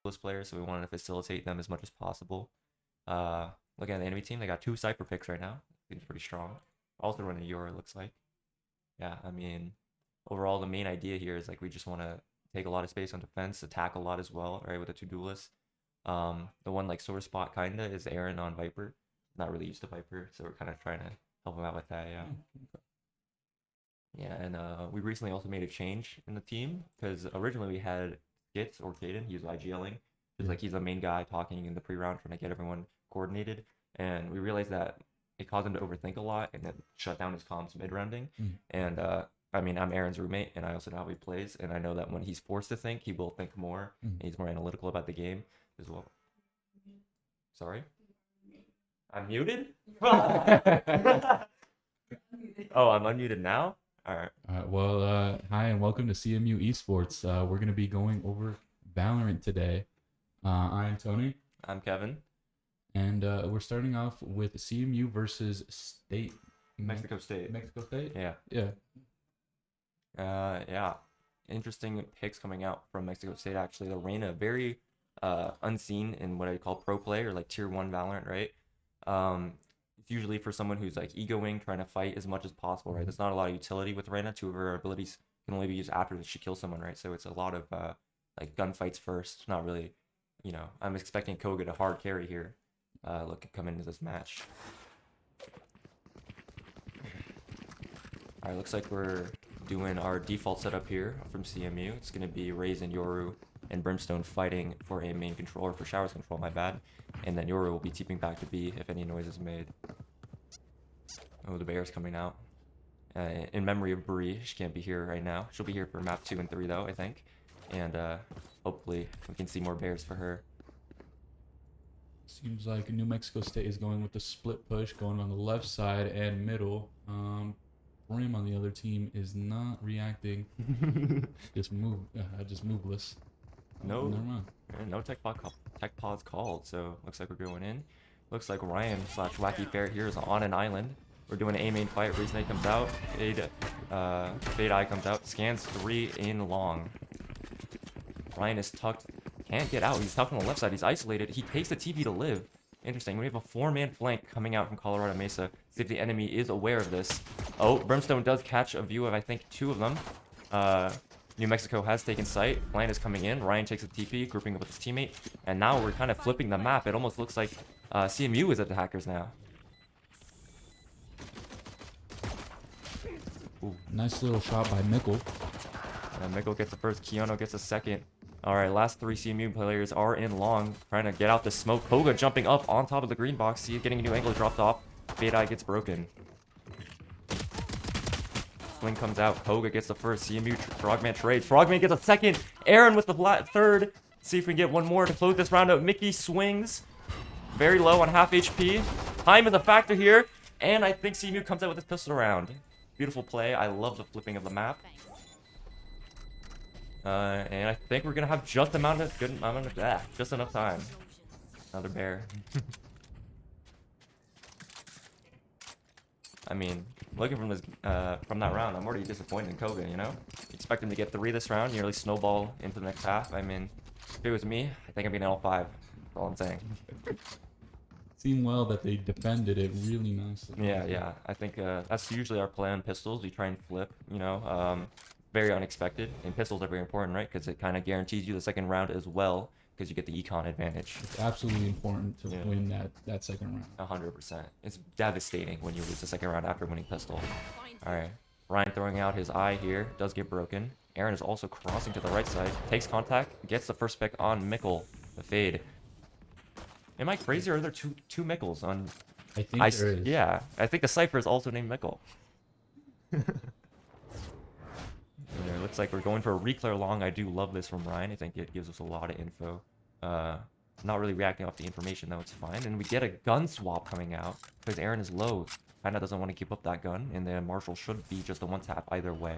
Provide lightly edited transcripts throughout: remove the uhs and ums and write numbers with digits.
duelist players, so we wanted to facilitate them as much as possible. Looking at the enemy team, they got 2 Cypher picks right now. Seems pretty strong. Also running Euro, it looks like. Yeah, I mean, overall, the main idea here is like we just want to take a lot of space on defense, attack a lot as well, right, with the 2 duelists. The one like sore spot kinda is Aaron on Viper. Not really used to Viper, so we're kind of trying to help him out with that, yeah. Yeah, and we recently also made a change in the team because originally we had Skits or Caden. He was IGLing. Just like he's the main guy talking in the pre-round, trying to get everyone coordinated. And we realized that it caused him to overthink a lot and then shut down his comms mid-rounding. And I mean, I'm Aaron's roommate, and I also know how he plays, and I know that when he's forced to think, he will think more, and he's more analytical about the game as well. Sorry? I'm muted? Oh, I'm unmuted now? All right. Well, hi and welcome to CMU Esports. We're going to be going over Valorant today. I'm Tony. I'm Kevin. And we're starting off with CMU versus State. Mexico State. Mexico State? Yeah. Yeah. Yeah. Interesting picks coming out from Mexico State, actually. The Reyna, very unseen in what I call pro play or like tier 1 Valorant, right? It's usually for someone who's like egoing, trying to fight as much as possible, right? There's not a lot of utility with Reyna. 2 of her abilities can only be used after she kills someone, right? So it's a lot of like gunfights first, not really, you know. I'm expecting Koga to hard carry here. Come into this match. Alright, looks like we're doing our default setup here from CMU. It's going to be Raze and Yoru and Brimstone fighting for a main control, or for Showers control, my bad. And then Yoru will be TPing back to B if any noise is made. Oh, the bear's coming out. In memory of Bree, she can't be here right now. She'll be here for map 2 and 3 though, I think. And hopefully we can see more bears for her. Seems like New Mexico State is going with the split push, going on the left side and middle. Brim on the other team is not reacting. just moveless. No, never mind. No tech pause called, so looks like we're going in. Looks like Ryan / Wacky Ferret here is on an island. We're doing an A main fight. Reason comes out. Fade Eye comes out. Scans 3 in long. Ryan is tucked. Can't get out. He's tucked on the left side. He's isolated. He takes the TP to live. Interesting. We have a 4-man flank coming out from Colorado Mesa. See if the enemy is aware of this. Oh, Brimstone does catch a view of, I think, 2 of them. New Mexico has taken sight. Plan is coming in. Ryan takes a TP, grouping up with his teammate. And now we're kind of flipping the map. It almost looks like CMU is at the hackers now. Ooh, nice little shot by Mickle. And Mickle gets the first. Keanu gets a second. All right, last 3 CMU players are in long, trying to get out the smoke. Koga jumping up on top of the green box. See it getting a new angle dropped off. Fade Eye gets broken. Fling comes out. Koga gets the first. CMU Frogman trades. Frogman gets a second. Aaron with the third. See if we can get one more to close this round out. Mickey swings. Very low on half HP. Time is a factor here. And I think CMU comes out with his pistol round. Beautiful play. I love the flipping of the map. And I think we're gonna have just just enough time. Another bear. I mean, looking from this from that round, I'm already disappointed in Koga, you know? Expect him to get 3 this round, nearly snowball into the next half. I mean, if it was me, I think I'm getting all 5. That's all I'm saying. Seemed well that they defended it really nicely. Yeah. I think that's usually our play on pistols. We try and flip, you know. Very unexpected, and pistols are very important, right? Because it kind of guarantees you the second round as well, because you get the econ advantage. It's absolutely important to win that second round. 100%. It's devastating when you lose the second round after winning pistol. All right, Ryan throwing out his eye here, does get broken. Aaron is also crossing to the right side, takes contact, gets the first pick on Mickle, the fade. Am I crazy, or are there two Mickles on? I think there is. Yeah, I think the Cypher is also named Mickle. Yeah, it looks like we're going for a reclear long. I do love this from Ryan. I think it gives us a lot of info. Not really reacting off the information, though. It's fine. And we get a gun swap coming out because Aaron is low. Kinda doesn't want to keep up that gun, and the Marshall should be just a 1-tap either way.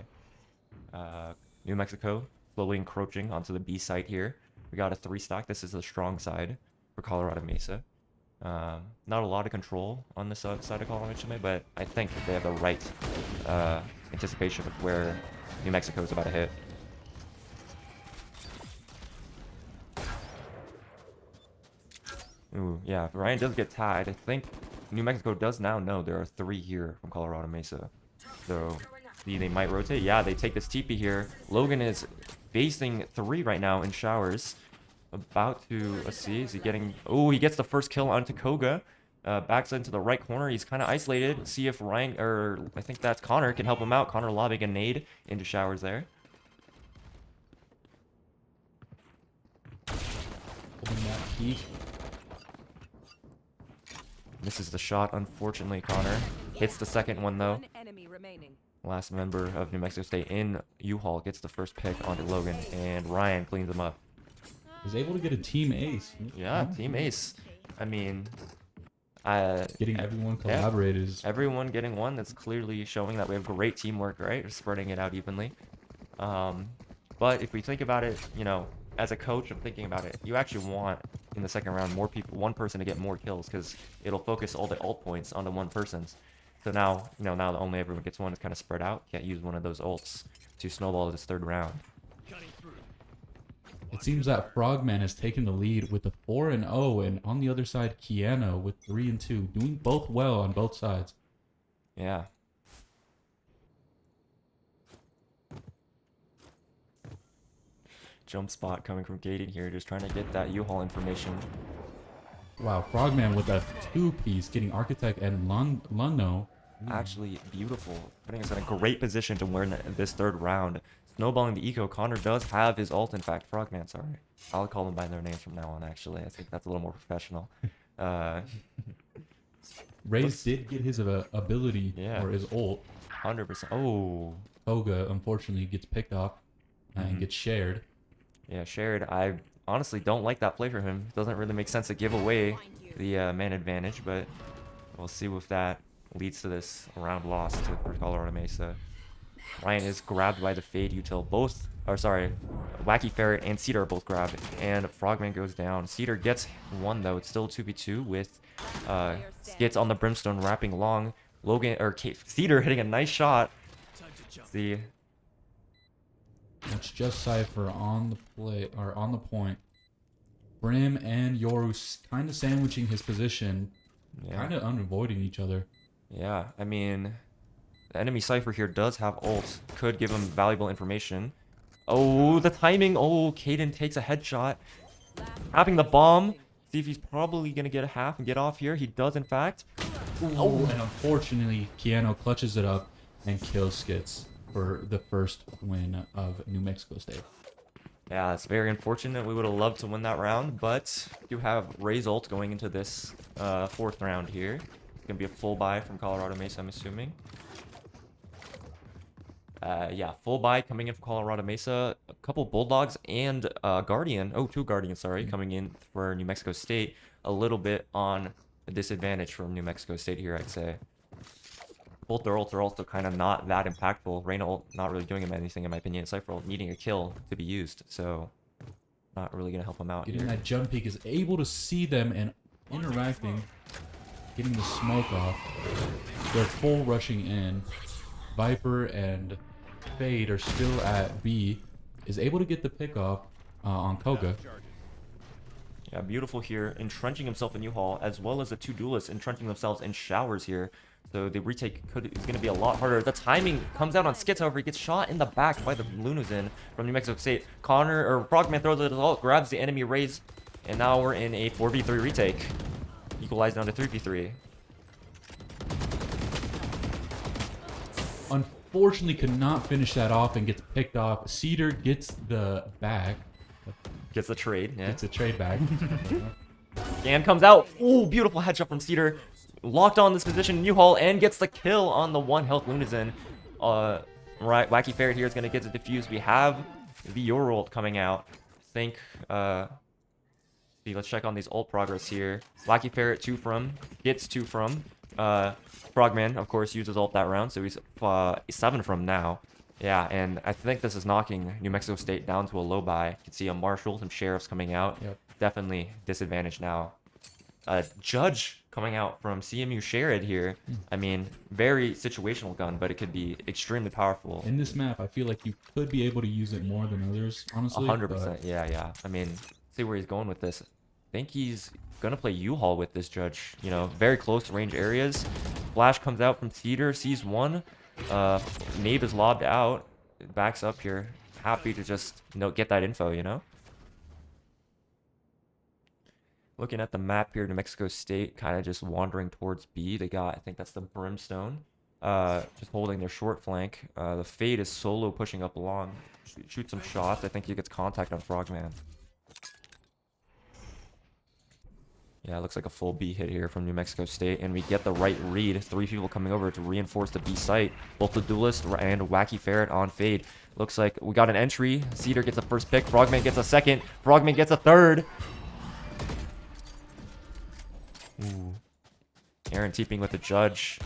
New Mexico slowly encroaching onto the B site here. We got a 3-stack. This is the strong side for Colorado Mesa. Not a lot of control on this side of Colorado Mesa, but I think that they have the right anticipation of where New Mexico is about to hit. Ooh, yeah, if Ryan does get tied, I think New Mexico does now know there are 3 here from Colorado Mesa. So, see, they might rotate. Yeah, they take this TP here. Logan is facing 3 right now in showers. About to, let's see, is he getting... Oh, he gets the first kill onto Koga. Backs into the right corner. He's kind of isolated. See if Ryan, or I think that's Connor, can help him out. Connor lobbing a nade into showers there. Holding that peak. Misses the shot, unfortunately, Connor. Hits the second one, though. One enemy remaining. Last member of New Mexico State in U-Haul gets the first pick onto Logan, and Ryan cleans him up. Is able to get a team ace. Yeah, team ace. I mean, Getting everyone collaborated is... everyone getting one. That's clearly showing that we have great teamwork, right? We're spreading it out evenly. But if we think about it, you know, as a coach, I'm thinking about it. You actually want in the second round more people, one person to get more kills, because it'll focus all the ult points onto one person's. So now, you know, now that only everyone gets one, it's kind of spread out. Can't use one of those ults to snowball this third round. It seems that Frogman has taken the lead with a 4-0, and on the other side, Keanu with 3-2, doing both well on both sides. Yeah. Jump spot coming from Gated here, just trying to get that U-Haul information. Wow, Frogman with a 2-piece, getting Architect and Luno. Actually beautiful, putting us in a great position to win this third round. Snowballing the eco. Connor does have his ult, in fact. Frogman, sorry. I'll call them by their names from now on, actually. I think that's a little more professional. Raze did get his ability, Yeah. or his ult. 100%. Oh. Koga, unfortunately, gets picked off and gets shared. Yeah, shared. I honestly don't like that play for him. Doesn't really make sense to give away the man advantage, but we'll see if that leads to this round loss for Colorado Mesa. Ryan is grabbed by the Fade util. Both, or sorry, Wacky Ferret and Cedar are both grabbed, and Frogman goes down. Cedar gets one, though. It's still 2v2 with Skits on the Brimstone wrapping long. Logan, or Cedar hitting a nice shot. See. That's just Cypher on the play, or on the point. Brim and Yoru kind of sandwiching his position, kind of unavoiding each other. Yeah, I mean, the enemy Cypher here does have ult. Could give him valuable information. Oh, the timing. Oh, Caden takes a headshot. Tapping the bomb. See if he's probably going to get a half and get off here. He does, in fact. Oh, and unfortunately, Keanu clutches it up and kills Skits for the first win of New Mexico State. Yeah, it's very unfortunate. We would have loved to win that round, but we do have Raze ult going into this fourth round here. It's going to be a full buy from Colorado Mesa, I'm assuming. Yeah, full buy coming in from Colorado Mesa. A couple Bulldogs and Guardian. Oh, 2 Guardians, sorry, coming in for New Mexico State. A little bit on a disadvantage from New Mexico State here, I'd say. Both their ults are also kind of not that impactful. Reyna ult not really doing him anything, in my opinion. Cypher ult needing a kill to be used, so not really going to help him out Getting here. that jump peek is able to see them and interacting, getting the smoke off. They're full rushing in. Viper and Fade are still at B. Is able to get the pick off on Koga. Yeah, beautiful here. Entrenching himself in U-Haul, as well as the 2 duelists entrenching themselves in showers here. So the retake is going to be a lot harder. The timing comes out on Skits, however, he gets shot in the back by the Lunuzin from New Mexico State. Connor, or Frogman throws it all, grabs the enemy Raze, and now we're in a 4v3 retake. Equalized down to 3v3. Unfortunately, could not finish that off and gets picked off. Cedar gets the bag. Gets the trade, yeah. It's a trade bag. Gan comes out. Ooh, beautiful headshot from Cedar. Locked on this position in U-Haul and gets the kill on the 1 health Lunuzin. Right, Wacky Ferret here is going to get the defuse. We have the Your ult coming out. I think, see, let's check on these ult progress here. Wacky Ferret 2 from, gets 2 from. Frogman, of course, uses ult that round, so he's 7 from now. Yeah, and I think this is knocking New Mexico State down to a low buy. You can see a Marshall, some Sheriffs coming out. Yep. Definitely disadvantage now. Judge coming out from CMU Sherrod here. I mean, very situational gun, but it could be extremely powerful. In this map, I feel like you could be able to use it more than others, honestly. 100%, yeah. I mean, see where he's going with this. think he's gonna play U-Haul with this judge. You know, very close range areas. Flash comes out from Cedar, sees one. Nabe is lobbed out. Backs up here. Happy to just get that info, you know? Looking at the map here, New Mexico State kind of just wandering towards B. They got, I think that's the Brimstone. Just holding their short flank. The Fade is solo pushing up along. Shoot some shots. I think he gets contact on Frogman. Yeah, it looks like a full B hit here from New Mexico State. And we get the right read. 3 people coming over to reinforce the B site. Both the Duelist and Wacky Ferret on Fade. Looks like we got an entry. Cedar gets a first pick. Frogman gets a second. Frogman gets a third. Ooh. Aaron teeping with the judge.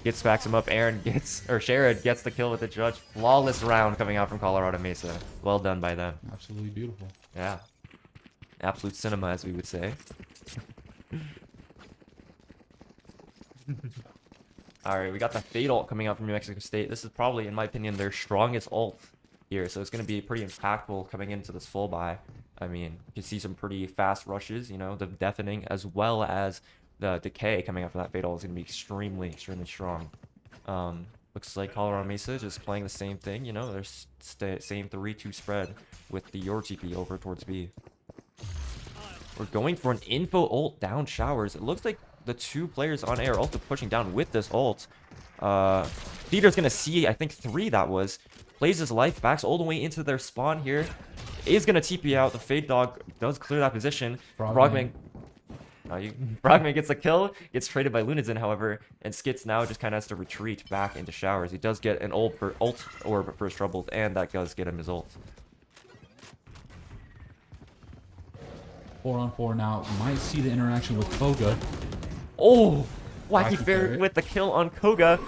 Gets backs him up. Sherrod gets the kill with the judge. Flawless round coming out from Colorado Mesa. Well done by them. Absolutely beautiful. Yeah. Absolute cinema, as we would say. Alright, we got the Fade ult coming out from New Mexico State. This is probably, in my opinion, their strongest ult here. So it's going to be pretty impactful coming into this full buy. I mean, you can see some pretty fast rushes, you know, the deafening as well as the decay coming out from that Fade ult is going to be extremely, extremely strong. Looks like Colorado Mesa just playing the same thing, you know, their same 3-2 spread with the Your TP over towards B. We're going for an info ult down Showers. It looks like the 2 players on air also pushing down with this ult. Theater's going to see, I think 3 that was. Plays his life, backs all the way into their spawn here. Is going to TP out. The Fade Dog does clear that position. Frogman gets a kill. Gets traded by Lunadin, however. And Skits now just kind of has to retreat back into Showers. He does get an ult orb for his troubles, and that does get him his ult. 4-on-4 now. Might see the interaction with Koga. Oh! Wacky Ferret with the kill on Koga.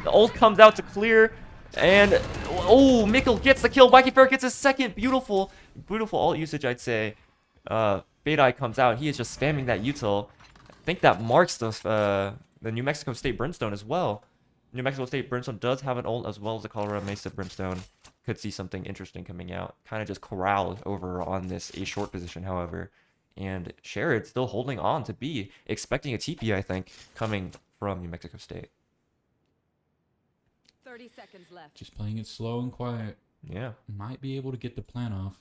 The ult comes out to clear. And, oh, Mikkel gets the kill. Wacky Ferret gets a second. Beautiful, beautiful ult usage, I'd say. Fade Eye comes out. He is just spamming that util. I think that marks the New Mexico State Brimstone as well. New Mexico State Brimstone does have an ult as well as the Colorado Mesa Brimstone. Could see something interesting coming out. Kind of just corralled over on this A short position, however. And Sherrod still holding on to B, expecting a TP, I think, coming from New Mexico State. 30 seconds left. Just playing it slow and quiet. Yeah. Might be able to get the plan off.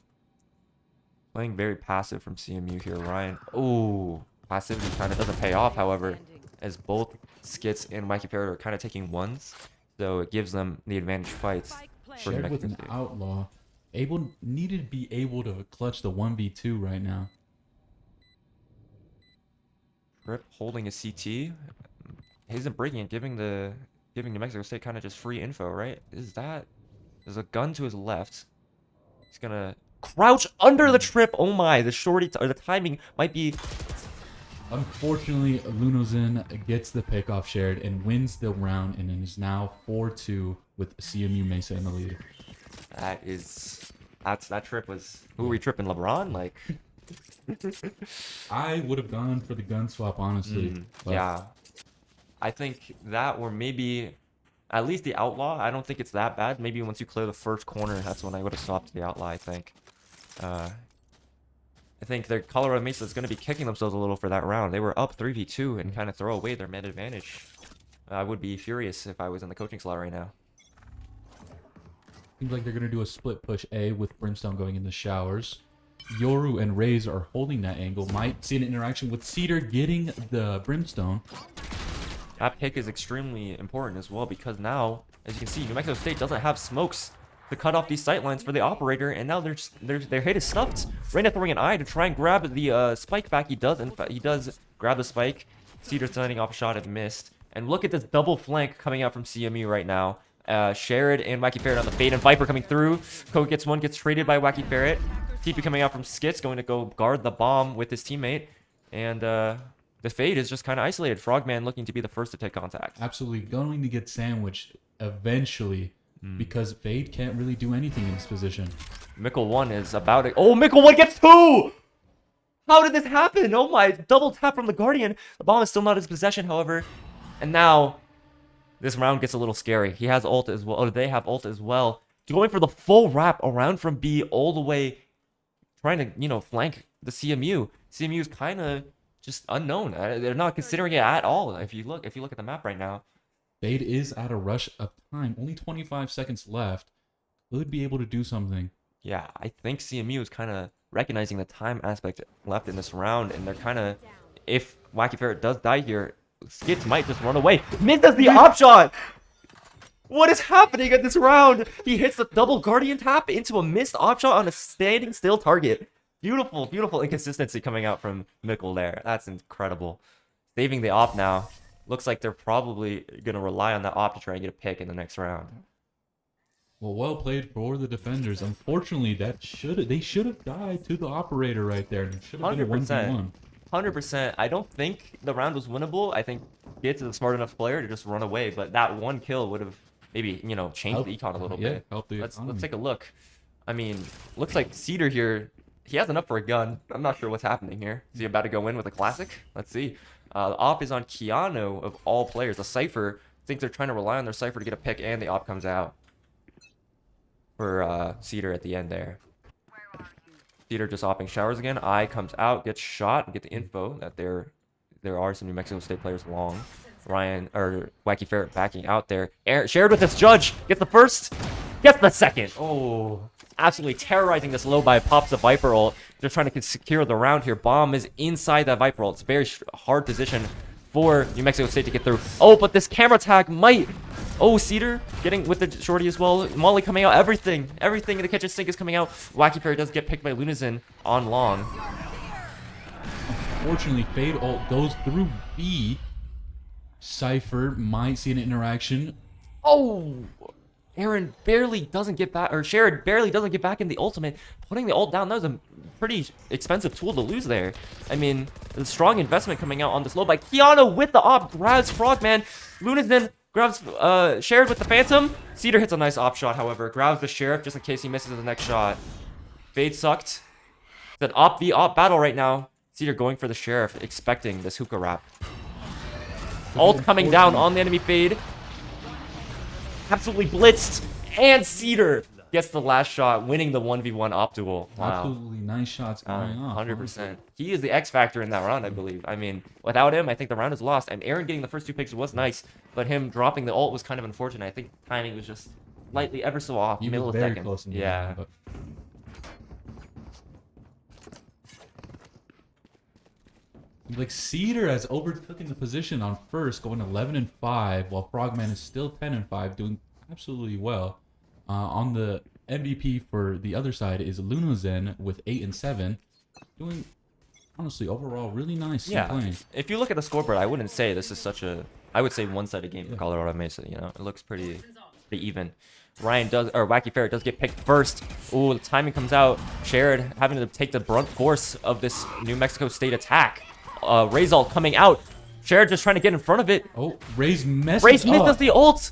Playing very passive from CMU here, Ryan. Oh, passivity kind of doesn't pay off, however, as both Skits and Wacky Ferret are kind of taking ones. So it gives them the advantage fights. Shared with an outlaw. Needed to be able to clutch the 1v2 right now. Rip holding a CT. Isn't breaking it, giving New Mexico State kind of just free info, right? There's a gun to his left. He's gonna crouch under the trip. Oh my, the timing might be. Unfortunately, Lunozin gets the pick off Shared and wins the round, and then is now 4-2 with CMU Mesa in the lead. That trip was. Who were we tripping, LeBron? Like. I would have gone for the gun swap, honestly. Yeah. I think that, or maybe at least the outlaw. I don't think it's that bad. Maybe once you clear the first corner, that's when I would have swapped the outlaw, I think. I think their Colorado Mesa is going to be kicking themselves a little for that round. They were up 3v2 and kind of throw away their mid advantage. I would be furious if I was in the coaching slot right now. Seems like they're going to do a split push A with Brimstone going in the Showers. Yoru and Raze are holding that angle. Might see an interaction with Cedar getting the Brimstone. That pick is extremely important as well because now, as you can see, New Mexico State doesn't have smokes to cut off these sightlines for the operator, and now their hit is stuffed. Reina throwing an eye to try and grab the spike back. He does grab the spike. Cedar's setting off a shot and missed. And look at this double flank coming out from CMU right now. Sherrod and Wacky Ferret on the Fade, and Viper coming through. Koga gets one, gets traded by Wacky Ferret. TP coming out from Skits, going to go guard the bomb with his teammate. And the Fade is just kind of isolated. Frogman looking to be the first to take contact. Absolutely going to get sandwiched eventually because Fade can't really do anything in this position. Mikkel 1 is about it. Oh, Mikkel 1 gets 2! How did this happen? Oh my, double tap from the Guardian. The bomb is still not his possession, however. And now, this round gets a little scary. He has ult as well, or they have ult as well. Going for the full wrap around from B all the way trying to, you know, flank the CMU. CMU is kind of just unknown. They're not considering it at all. If you look at the map right now. Fade is at a rush of time. Only 25 seconds left. Could be able to do something. Yeah, I think CMU is kind of recognizing the time aspect left in this round, and they're kind of, if Wacky Ferret does die here, Skits might just run away. Misses the op shot! What is happening at this round? He hits the double Guardian tap into a missed op shot on a standing still target. Beautiful, beautiful inconsistency coming out from Mikkel there. That's incredible. Saving the op now. Looks like they're probably going to rely on that op to try and get a pick in the next round. Well played for the defenders. Unfortunately, they should have died to the operator right there. It should have been a 1v1. 100%. I don't think the round was winnable. I think Gitz is a smart enough player to just run away, but that one kill would have maybe, you know, changed the econ a little bit. Help the let's economy. take a look. I mean, looks like Cedar here, he has enough for a gun. I'm not sure what's happening here. Is he about to go in with a classic? Let's see. The op is on Keanu of all players. The Cypher, I think they're trying to rely on their Cypher to get a pick, and the op comes out for Cedar at the end there. Cedar just opping showers again. I comes out, gets shot, and get the info that there are some New Mexico State players along. Ryan or Wacky Ferret backing out there. Shared with this judge. Gets the first. Gets the second. Oh, absolutely terrorizing this low by pops the Viper ult. They're trying to secure the round here. Bomb is inside that Viper ult. It's a very hard position for New Mexico State to get through. Oh, but this camera tag might. Oh, Cedar getting with the shorty as well. Molly coming out. Everything in the kitchen sink is coming out. Wacky Ferret does get picked by Lunazen on long. Unfortunately, Fade ult goes through B. Cypher might see an interaction. Oh, Aaron barely doesn't get back, or Sherrod barely doesn't get back in the ultimate. Putting the ult down, that was a pretty expensive tool to lose there. I mean, the strong investment coming out on this low by Keanu with the op, grabs Frogman. Lunazen grabs Sherrod with the Phantom. Cedar hits a nice op shot, however. Grabs the Sheriff just in case he misses the next shot. Fade sucked. It's an op v op battle right now. Cedar going for the Sheriff, expecting this hookah wrap. Ult coming down on the enemy Fade. Absolutely blitzed. And Cedar gets the last shot, winning the 1v1 op duel. Wow. Absolutely nice shots going on. 100%. He is the X factor in that round, I believe. I mean, without him, I think the round is lost. And Aaron getting the first 2 picks was nice, but him dropping the ult was kind of unfortunate. I think timing was just slightly ever so off. He Middle was of very second. close in the Yeah. round, but... Like Cedar has overtaken the position on first, going 11-5, while Frogman is still 10-5, doing absolutely well. On the MVP for the other side is Lunazen with 8-7, doing honestly overall really nice. Yeah. Playing. If you look at the scoreboard, I wouldn't say this is such a. I would say one-sided game for Colorado Mesa. You know, it looks pretty even. Wacky Ferret does get picked first. Ooh, the timing comes out. Sherrod having to take the brunt force of this New Mexico State attack. Razal coming out. Sherrod just trying to get in front of it. Oh, Raze misses the ult.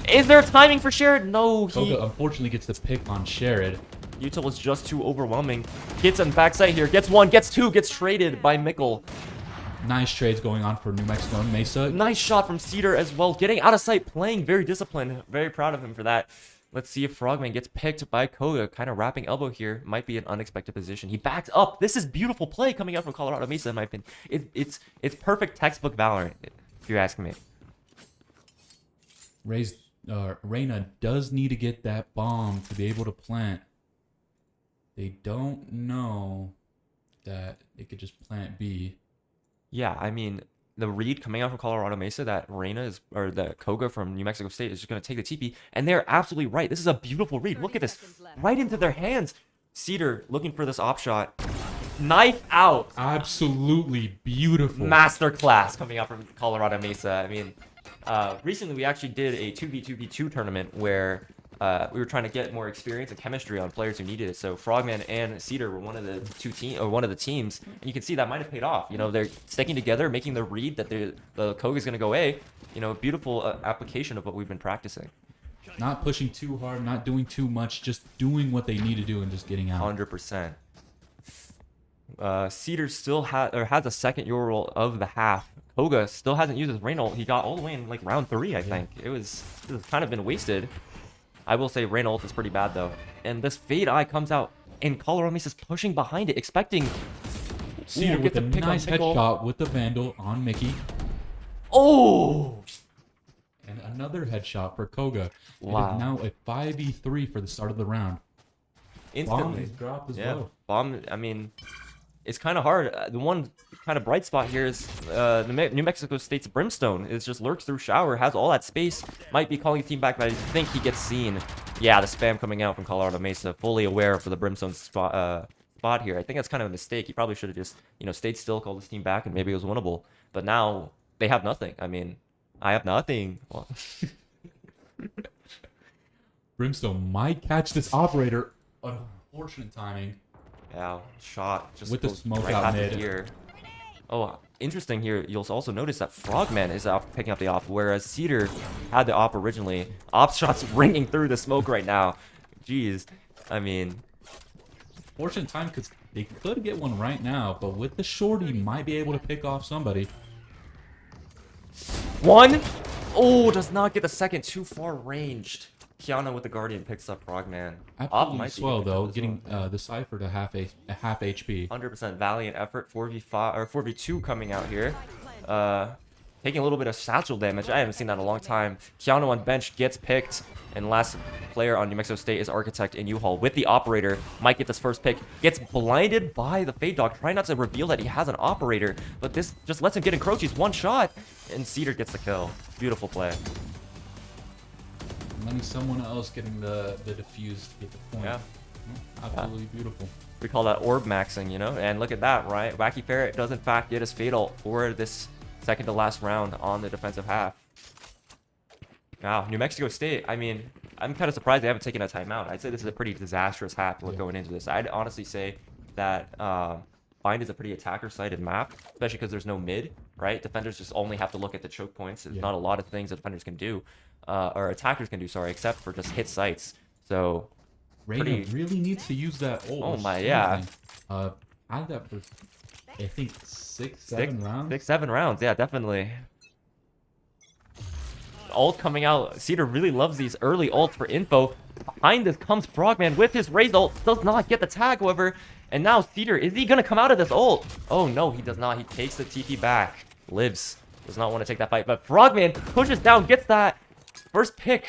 Is there timing for Sherrod? No, Koga unfortunately gets the pick on Sherrod. Utah was just too overwhelming. Gets on backside here. Gets 1, gets 2, gets traded by Mikkel. Nice trades going on for New Mexico and Mesa. Nice shot from Cedar as well. Getting out of sight, playing very disciplined. Very proud of him for that. Let's see if Frogman gets picked by Koga. Kind of wrapping elbow here. Might be an unexpected position. He backed up. This is beautiful play coming out from Colorado Mesa, in my opinion. It's perfect textbook Valorant, if you ask me. Reyna does need to get that bomb to be able to plant. They don't know that they could just plant B. Yeah, I mean, the read coming out from Colorado Mesa that Reyna is, or the Koga from New Mexico State is just going to take the TP, and they're absolutely right. This is a beautiful read. Look at this. Right into their hands. Cedar looking for this op shot. Knife out. Absolutely beautiful. Masterclass coming out from Colorado Mesa. I mean, recently we actually did a 2v2v2 tournament where we were trying to get more experience and chemistry on players who needed it. So Frogman and Cedar were one of the teams, and you can see that might have paid off. You know, they're sticking together, making the read that the Koga is going to go A. You know, beautiful application of what we've been practicing. Not pushing too hard, not doing too much, just doing what they need to do and just getting out. 100%. Cedar still has a second Euro roll of the half. Koga still hasn't used his rain ult. He got all the way in like round 3, I think. It was kind of been wasted. I will say rain ult is pretty bad though. And this Fade Eye comes out. And Colorado Mesa's pushing behind it, expecting... Cedar Ooh, with gets a a pick on nice Mickle. headshot with the Vandal on Mickey. Oh! And another headshot for Koga. Wow. It is now a 5v3 for the start of the round. Bomb Instantly. is dropped as Yeah, well. bomb, I mean, it's kind of hard. The one kind of bright spot here is New Mexico State's Brimstone is just lurks through shower, has all that space, might be calling the team back, but I think he gets seen. Yeah, the spam coming out from Colorado Mesa, fully aware for the Brimstone spot here. I think that's kind of a mistake. He probably should have just, stayed still, called his team back, and maybe it was winnable. But now they have nothing. I mean, I have nothing. Well, Brimstone might catch this operator. Unfortunate timing. yeah, shot just With the goes smoke right out past mid. the ear. Oh, interesting here. You'll also notice that Frogman is picking up the op, whereas Cedar had the op originally. Op shots ringing through the smoke right now. Jeez, I mean, Fortunate time because they could get one right now, but with the shorty, might be able to pick off somebody. one. Oh, does not get the second. Too far ranged. Kiana with the Guardian picks up Frogman. Absolutely swell though, getting the Cypher to half HP. 100% valiant effort. 4v5 or 4v2 coming out here. Taking a little bit of satchel damage. I haven't seen that in a long time. Keanu on bench gets picked. And last player on New Mexico State is Architect in U-Haul with the operator. Might get this first pick. Gets blinded by the Fade Dog. Trying not to reveal that he has an operator. But this just lets him get encroached. He's one shot. And Cedar gets the kill. Beautiful play. Letting someone else getting the defuse to get the point. Yeah. Absolutely beautiful. We call that orb maxing, And look at that, right? Wacky Ferret does in fact get his fatal for this second to last round on the defensive half. Now, New Mexico State, I mean, I'm kind of surprised they haven't taken a timeout. I'd say this is a pretty disastrous half going into this. I'd honestly say that Bind is a pretty attacker-sided map, especially because there's no mid, right? Defenders just only have to look at the choke points. There's not a lot of things that defenders can do, or attackers can do, sorry, except for just hit sites. So, Reyna really needs to use that ult. Oh my, yeah. I had that for, I think, 7 rounds. 6-7 rounds, yeah, definitely. Ult coming out. Cedar really loves these early ults for info. Behind this comes Frogman with his raise ult. Does not get the tag, however. And now Cedar, is he going to come out of this ult? Oh no, he does not. He takes the TP back. Lives. Does not want to take that fight. But Frogman pushes down, gets that first pick.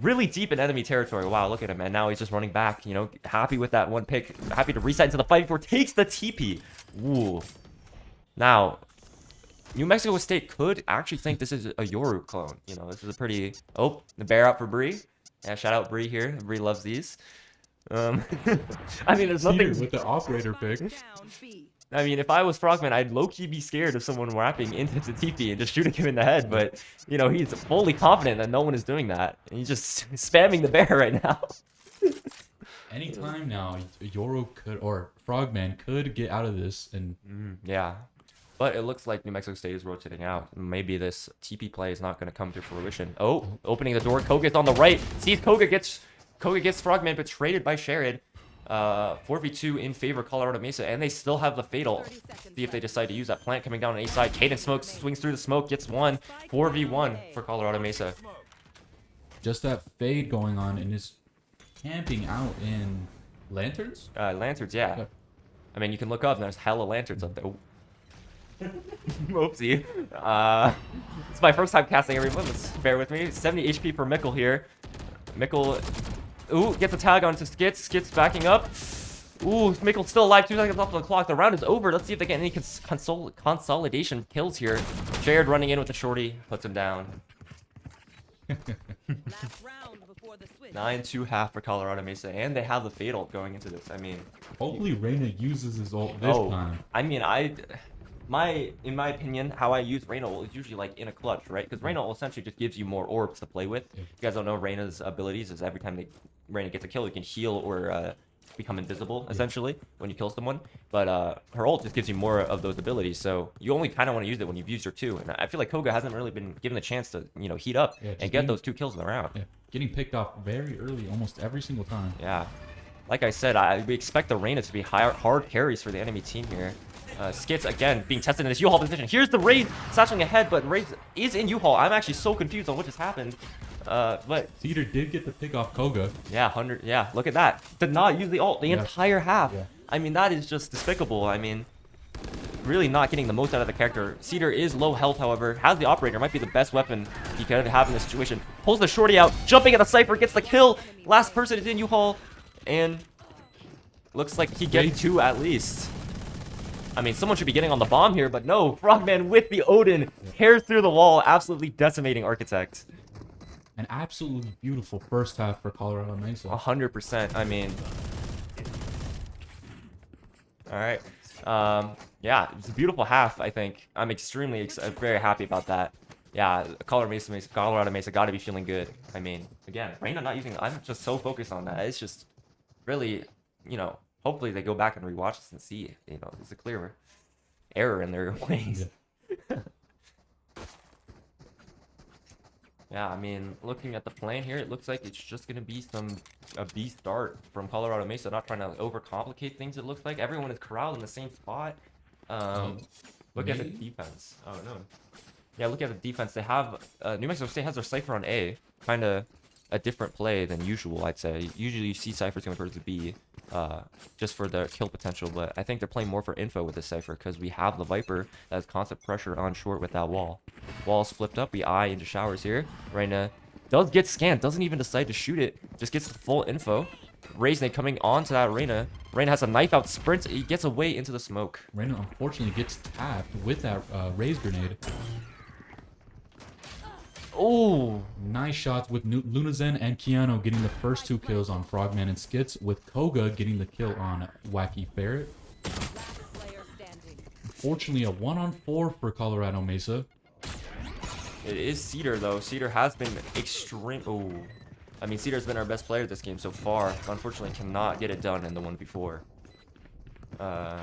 Really deep in enemy territory. Wow, look at him. And now he's just running back. Happy with that one pick. Happy to reset into the fight before takes the TP. Ooh. Now, New Mexico State could actually think this is a Yoru clone. This is a pretty... Oh, the bear out for Bree. Yeah, shout out Bree here. Bree loves these. I mean, there's nothing... Cedar with the operator pick. I mean, if I was Frogman, I'd low-key be scared of someone wrapping into the TP and just shooting him in the head. But, he's fully confident that no one is doing that. And he's just spamming the bear right now. Anytime now, Yoru could, or Frogman could get out of this and... Yeah. But it looks like New Mexico State is rotating out. Maybe this TP play is not going to come to fruition. Oh, opening the door. Koga's on the right. Sees Koga gets Frogman, but traded by Sherrod. 4v2 in favor of Colorado Mesa, and they still have the fatal. See if they decide to use that plant coming down on A side. Caden Smoke swings through the smoke, gets one. 4v1 for Colorado Mesa. Just that fade going on and is camping out in lanterns? Lanterns, yeah. I mean, you can look up and there's hella lanterns up there. Whoopsie. It's my first time casting everyone. Let's bear with me. 70 HP per Mickle here. Mickle, ooh, gets a tag onto Skits. Skits backing up. Ooh, Mickle's still alive. 2 seconds left on the clock. The round is over. Let's see if they get any consolidation kills here. Jared running in with the shorty. Puts him down. 9-2 half for Colorado Mesa. And they have the fatal going into this. I mean... Hopefully Reyna uses his ult this time. I mean, in my opinion, how I use Reyna is usually like in a clutch, right? Because Reyna essentially just gives you more orbs to play with. Yeah. You guys don't know Reyna's abilities is every time Reyna gets a kill, you can heal or become invisible, essentially, when you kill someone. But her ult just gives you more of those abilities, so you only kind of want to use it when you've used her too. And I feel like Koga hasn't really been given the chance to, heat up and get those 2 kills in the round. Yeah. Getting picked off very early almost every single time. Yeah. Like I said, we expect the Reyna to be hard carries for the enemy team here. Skits, again, being tested in this U-Haul position. Here's the Raid satchling ahead, but Raid is in U-Haul. I'm actually so confused on what just happened. But Cedar did get the pick off Koga. yeah, 100. Yeah, look at that. Did not use the ult the Yeah. entire half. Yeah. I mean, that is just despicable. I mean, really not getting the most out of the character. Cedar is low health, however. Has the operator. Might be the best weapon he could have in this situation. Pulls the shorty out. Jumping at the Cypher. Gets the kill. Last person is in U-Haul. And looks like he gets 2 at least. I mean, someone should be getting on the bomb here, but no. Frogman with the Odin. Tears through the wall. Absolutely decimating Architect. An absolutely beautiful first half for Colorado Mesa. 100%. I mean... Alright. Yeah, it's a beautiful half, I think. I'm extremely very happy about that. Yeah, Colorado Mesa got to be feeling good. I mean, again, Reina not using... I'm just so focused on that. It's just really, you know, hopefully they go back and rewatch this and see, you know, there's a clear error in their ways. Yeah. Yeah, I mean, looking at the plan here, it looks like it's just going to be a B start from Colorado Mesa, not trying to overcomplicate things, it looks like. Everyone is corralled in the same spot. Look at the defense. Oh, no. Yeah, look at the defense. They have... New Mexico State has their Cypher on A. Kind of a different play than usual, I'd say. Usually you see Cyphers going towards the B, just for the kill potential, but I think they're playing more for info with this Cypher, because we have the Viper that has constant pressure on short with that wall. Wall's flipped up, we eye into showers here. Reina does get scanned, doesn't even decide to shoot it, just gets the full info. Raisnade coming onto that Reina. Reina has a knife out sprint, he gets away into the smoke. Reina unfortunately gets tapped with that raise grenade. Oh, nice shots with Lunazen and Keanu getting the first 2 kills on Frogman and Skits, with Koga getting the kill on Wacky Ferret. Unfortunately, a 1-on-4 for Colorado Mesa. it is Cedar, though. Cedar has been extreme... Oh, I mean, Cedar's been our best player this game so far. Unfortunately, cannot get it done in the 1v4.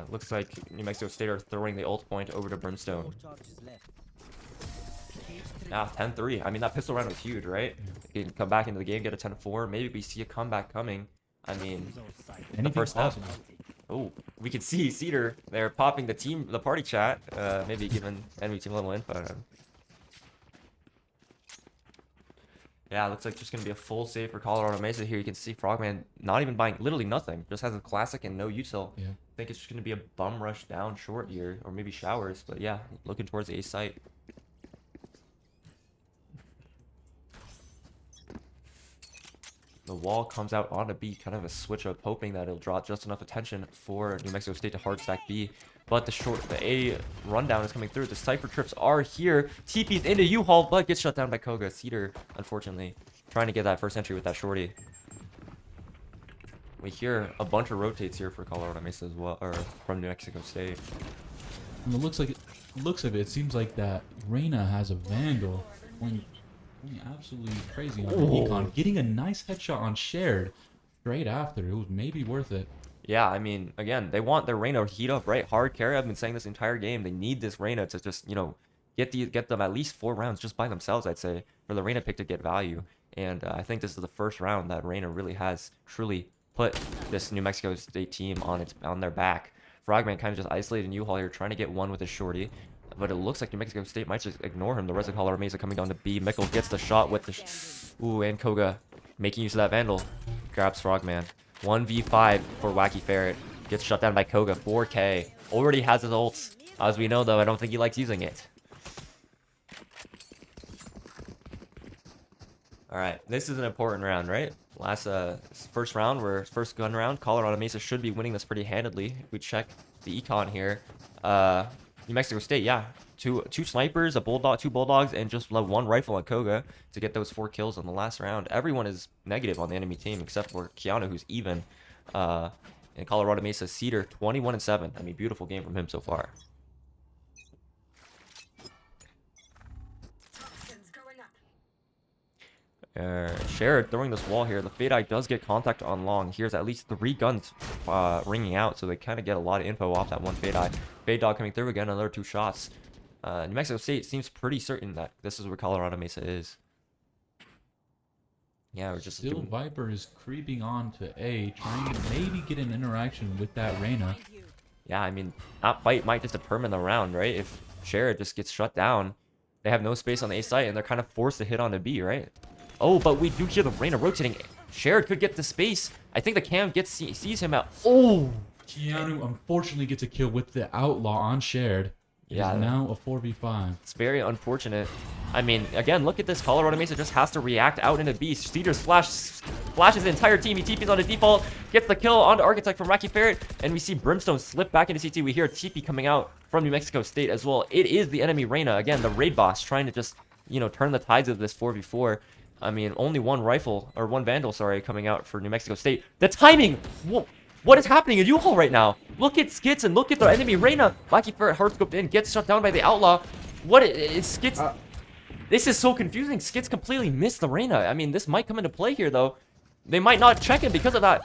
Looks like New Mexico State are throwing the ult point over to Brimstone. Now 10-3. I mean, that pistol round was huge, right? You can come back into the game, get a 10-4. Maybe we see a comeback coming. I mean, the first step. Oh, we can see Cedar. They're popping the party chat. Maybe giving enemy team a little info. Yeah, looks like just gonna be a full save for Colorado Mesa here. You can see Frogman not even buying literally nothing. Just has a classic and no util. Yeah. I think it's just gonna be a bum rush down short here, or maybe showers. But yeah, looking towards the A site. The wall comes out on a B, kind of a switch up, hoping that it'll draw just enough attention for New Mexico State to hard stack B. But the A rundown is coming through. The Cypher trips are here. TP's into U-Haul, but gets shut down by Koga. Cedar, unfortunately, trying to get that first entry with that shorty. We hear a bunch of rotates here for Colorado Mesa as well, or from New Mexico State. And it looks of it, it seems like that Reina has a Vandal. Going absolutely crazy on the econ, getting a nice headshot on shared straight after. It was maybe worth it. Yeah, I mean, again, they want their Reina to heat up, right? Hard carry. I've been saying this entire game. They need this Reina to just, you know, get them at least 4 rounds just by themselves, I'd say, for the Reina pick to get value. And I think this is the first round that Reina really has truly put this New Mexico State team on their back. Frogman kind of just isolated U-Haul here, trying to get one with his shorty. But it looks like New Mexico State might just ignore him. The rest of Colorado Mesa coming down to B. Mickle gets the shot with the... Ooh, and Koga making use of that Vandal. Grabs Frogman. 1v5 for Wacky Ferret. Gets shut down by Koga. 4K. Already has his ult. As we know, though, I don't think he likes using it. Alright, this is an important round, right? First round, first gun round. Colorado Mesa should be winning this pretty handedly. If we check the econ here. New Mexico State, yeah. Two snipers, a bulldog, 2 bulldogs, and just 1 rifle on Koga to get those 4 kills in the last round. Everyone is negative on the enemy team except for Keanu, who's even. And Colorado Mesa Cedar 21-7. I mean, beautiful game from him so far. Sherrod throwing this wall here. The Fade Eye does get contact on long. Here's at least 3 guns ringing out, so they kind of get a lot of info off that one Fade Eye. Fade Dog coming through again, another 2 shots. New Mexico State seems pretty certain that this is where Colorado Mesa is. Yeah, we're just still Viper is creeping on to A, trying to maybe get an interaction with that Reina. Yeah, I mean, that fight might just determine the round, right? If Sherrod just gets shut down, they have no space on the A site, and they're kind of forced to hit on the B, right? Oh, but we do hear the Reyna rotating. Shared could get the space. I think the cam sees him out. Oh! Keanu unfortunately gets a kill with the Outlaw on Shared. It Yeah. is now a 4v5. It's very unfortunate. I mean, again, look at this. Colorado Mesa just has to react out into B. Cedars flashes the entire team. He TPs on a default, gets the kill onto Architect from Wacky Ferret, and we see Brimstone slip back into CT. We hear a TP coming out from New Mexico State as well. It is the enemy Reyna. Again, the raid boss trying to just, you know, turn the tides of this 4v4. I mean, only one rifle, or one Vandal, sorry, coming out for New Mexico State. The timing! What is happening in U-Haul right now? Look at Skits and look at the enemy Reyna. Wacky Ferret hard scoped in, gets shut down by the Outlaw. What is Skits? This is so confusing. Skits completely missed the Reyna. I mean, this might come into play here, though. They might not check it because of that.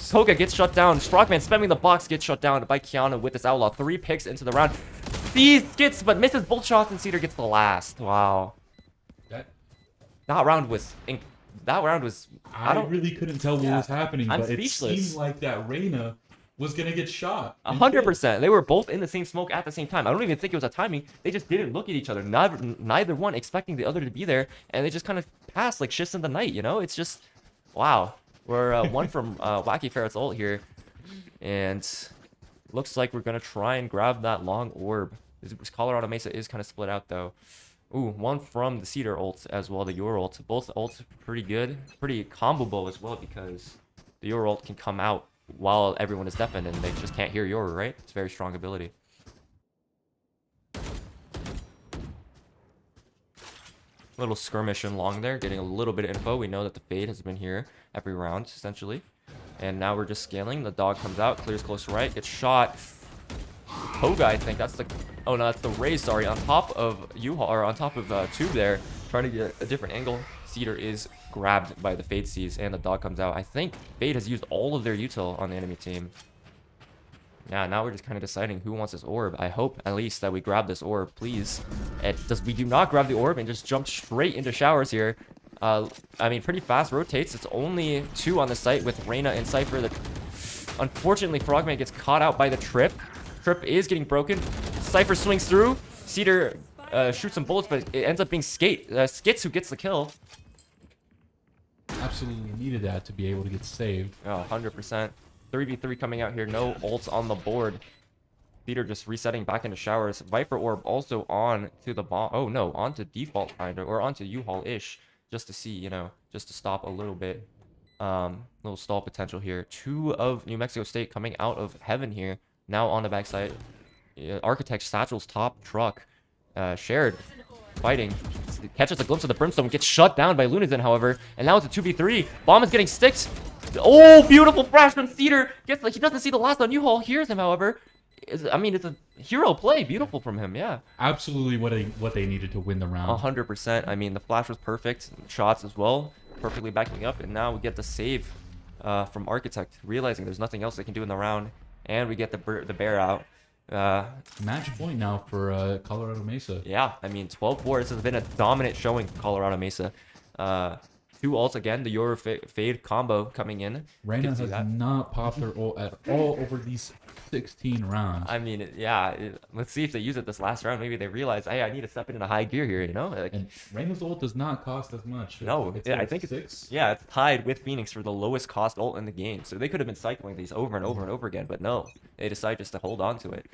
Toga gets shut down. Frogman spamming the box gets shut down by Keanu with this Outlaw. 3 picks into the round. Sees Skits, but misses both shots, and Cedar gets the last. Wow. That round was... I really couldn't tell what was happening, I'm but speechless. it seemed like that Reyna was gonna get shot. 100%. They were both in the same smoke at the same time. I don't even think it was a timing. They just didn't look at each other. Neither one expecting the other to be there, and they just kind of passed like shifts in the night, you know? It's just... Wow. We're one from Wacky Ferret's ult here, and looks like we're going to try and grab that long orb. Colorado Mesa is kind of split out, though. Ooh, one from the Cedar ult as well, the Your ult. Both ults pretty good. Pretty comboable as well, because the Your ult can come out while everyone is deafened, and they just can't hear Your, right? It's a very strong ability. Little skirmish in long there, getting a little bit of info. We know that the Fade has been here every round, essentially. And now we're just scaling. The dog comes out, clears close to right, gets shot. Koga, I think that's the... Oh, no, that's the Raze, sorry, on top of U-Haul, or on top of Tube there, trying to get a different angle. Cedar is grabbed by the Fade Seas, and the dog comes out. I think Fade has used all of their util on the enemy team. Yeah, now we're just kind of deciding who wants this orb. I hope, at least, that we grab this orb, please. We do not grab the orb and just jump straight into showers here. I mean, pretty fast rotates. It's only 2 on the site with Reyna and Cypher. Unfortunately, Frogman gets caught out by the trip. Trip is getting broken. Cypher swings through. Cedar shoots some bullets, but it ends up being Skits who gets the kill. Absolutely needed that to be able to get saved. Oh, 100%. 3v3 coming out here. No ults on the board. Cedar just resetting back into showers. Viper Orb also on to the bomb. Oh, no. On to default, kind of. Or on to U-Haul-ish. Just to see, you know, just to stop a little bit. Little stall potential here. 2 of New Mexico State coming out of heaven here. Now on the backside. Architect Satchel's top truck. Shared. Fighting. Catches a glimpse of the Brimstone. Gets shut down by Lunazin, however. And now it's a 2v3. Bomb is getting sticked. Oh, beautiful flash from Cedar. He doesn't see the last on U-Haul. Hears him, however. I mean, it's a hero play. Beautiful from him, yeah. Absolutely what they needed to win the round. 100%. I mean, the flash was perfect. Shots as well. Perfectly backing up. And now we get the save from Architect. Realizing there's nothing else they can do in the round. And we get the bear out. Match point now for Colorado Mesa. Yeah, I mean, 12-4. This has been a dominant showing for Colorado Mesa. 2 ults again, the Euro Fade combo coming in. Reyna has not popped her ult at all over these 16 rounds. I mean, yeah, let's see if they use it this last round. Maybe they realize, hey, I need to step into high gear here, you know? Like, and Reyna's ult does not cost as much. No, I think it's tied with Phoenix for the lowest cost ult in the game. So they could have been cycling these over and over and over again, but no, they decide just to hold on to it.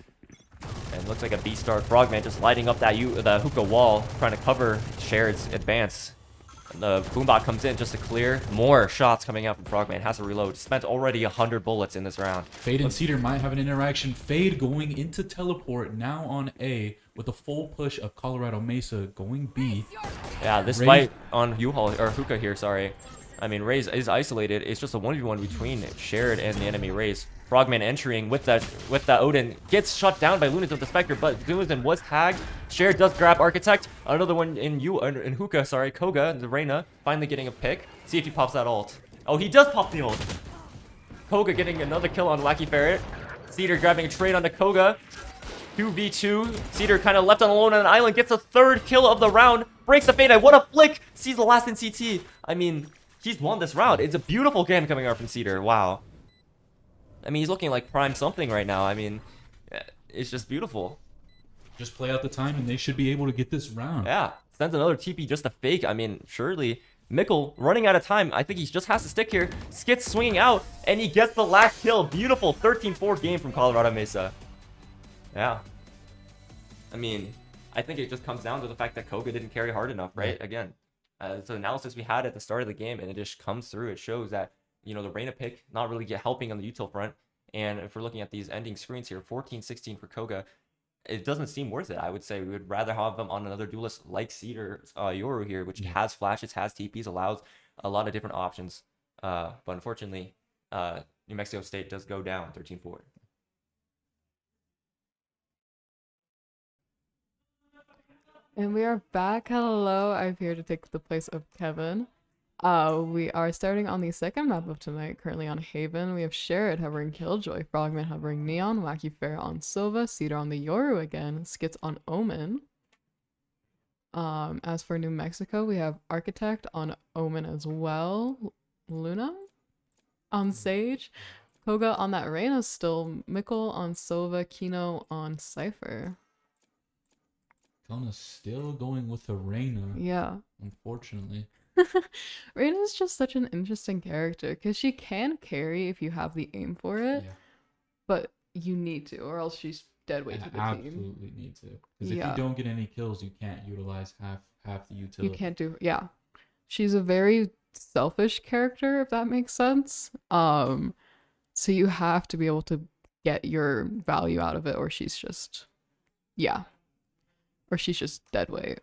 And it looks like a B-star Frogman just lighting up the hookah wall, trying to cover Shared's advance. The Boombot comes in just to clear. More shots coming out from Frogman. Has to reload. Spent already 100 bullets in this round. Fade and Cedar might have an interaction. Fade going into teleport now on A with a full push of Colorado Mesa going B. Yeah, this fight on U-Haul, or Hookah here, sorry. I mean, Raze is isolated. It's just a 1v1 between Shared and the enemy Raze. Frogman entering with that Odin gets shut down by Lunazin with the Spectre, but Lunazin was tagged. Shared does grab Architect. Another one in Hookah, sorry, Koga, the Reyna, finally getting a pick. See if he pops that ult. Oh, he does pop the ult. Koga getting another kill on Wacky Ferret. Cedar grabbing a trade onto Koga. 2v2. Cedar kind of left on alone on an island, gets a 3rd kill of the round. Breaks the Fade. What a flick! Sees the last in CT. I mean, he's won this round. It's a beautiful game coming out from Cedar. Wow. I mean, he's looking like prime something right now. I mean, it's just beautiful. Just play out the time and they should be able to get this round. Yeah. Sends another TP just to fake. I mean, surely Mikkel running out of time. I think he just has to stick here. Skits swinging out, and he gets the last kill. Beautiful 13-4 game from Colorado Mesa. Yeah. I mean, I think it just comes down to the fact that Koga didn't carry hard enough, right? Again, it's an analysis we had at the start of the game, and it just comes through. It shows that, you know, the Reyna pick not really helping on the util front. And if we're looking at these ending screens here, 14-16 for Koga, it doesn't seem worth it. I would say we would rather have them on another duelist like Cedar Yoru here, which has flashes, has TPs, allows a lot of different options. But unfortunately, New Mexico State does go down 13-4. And we are back. Hello, I'm here to take the place of Kevin. We are starting on the second map of tonight, currently on Haven. We have Sherrod hovering Killjoy, Frogman hovering Neon, Wacky Fair on Silva, Cedar on the Yoru again, Skits on Omen. As for New Mexico, we have Architect on Omen as well, Luna on Sage, Koga on that Reyna still, Mikkel on Silva, Kino on Cypher. Kona still going with the Reyna. Yeah. Unfortunately. Reyna is just such an interesting character because she can carry if you have the aim for it, but you need to, or else she's dead weight to the team. Absolutely need to, because if you don't get any kills, you can't utilize half the utility. You can't do, she's a very selfish character, if that makes sense. So you have to be able to get your value out of it, or she's just dead weight.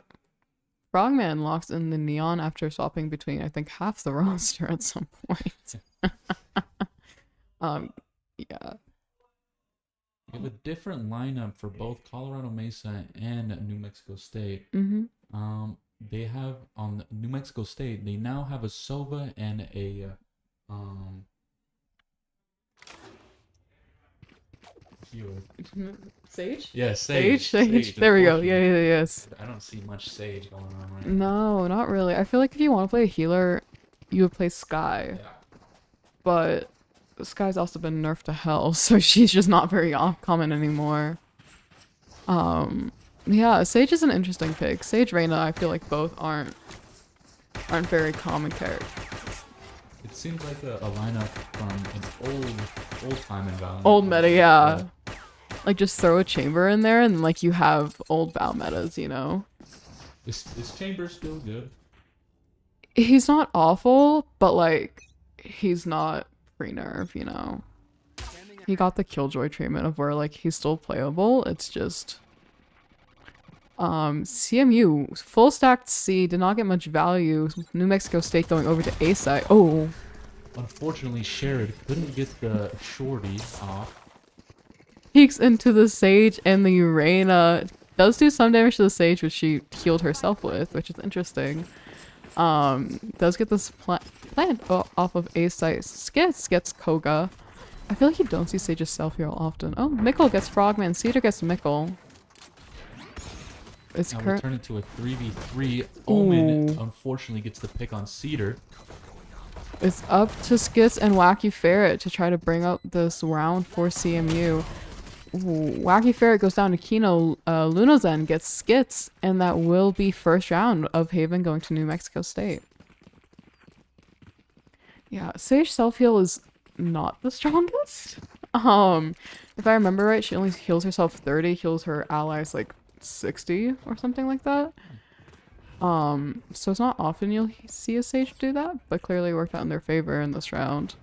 Frogman locks in the Neon after swapping between, I think, half the roster at some point. We have a different lineup for both Colorado Mesa and New Mexico State. They have, on New Mexico State, they now have a Sova and a Sage? Yeah, Sage. There we go. Yes. I don't see much Sage going on right now. No, not really. I feel like if you want to play a healer, you would play Skye. Yeah. But Skye's also been nerfed to hell, so she's just not very common anymore. Yeah, Sage is an interesting pick. Sage, Reyna, I feel like both aren't very common characters. It seems like a lineup from an old time in Valorant. Old meta, yeah. Like, just throw a chamber in there and, like, you have old Val metas, you know? Is chamber still good? He's not awful, but, like, he's not pre-nerf, you know? He got the Killjoy treatment of where, like, he's still playable. It's just... CMU, full stacked C, did not get much value. New Mexico State going over to A side. Oh. Unfortunately, Sherrod couldn't get the shorty off. Peeks into the Sage and the Reyna. Does do some damage to the Sage, which she healed herself with, which is interesting. Does get this plant off of A side. Skits gets Koga. I feel like you don't see Sage's self-heal often. Oh, Mikkel gets Frogman. Cedar gets Mikkel. Now we turn it to a 3v3. Omen unfortunately gets the pick on Cedar. It's up to Skits and Wacky Ferret to try to bring up this round for CMU. Wacky Ferret goes down to Kino. Lunazen gets Skits, and that will be first round of Haven going to New Mexico State. Yeah, Sage self-heal is not the strongest. If I remember right, she only heals herself 30, heals her allies like 60 or something like that. So it's not often you'll see a Sage do that, but clearly worked out in their favor in this round.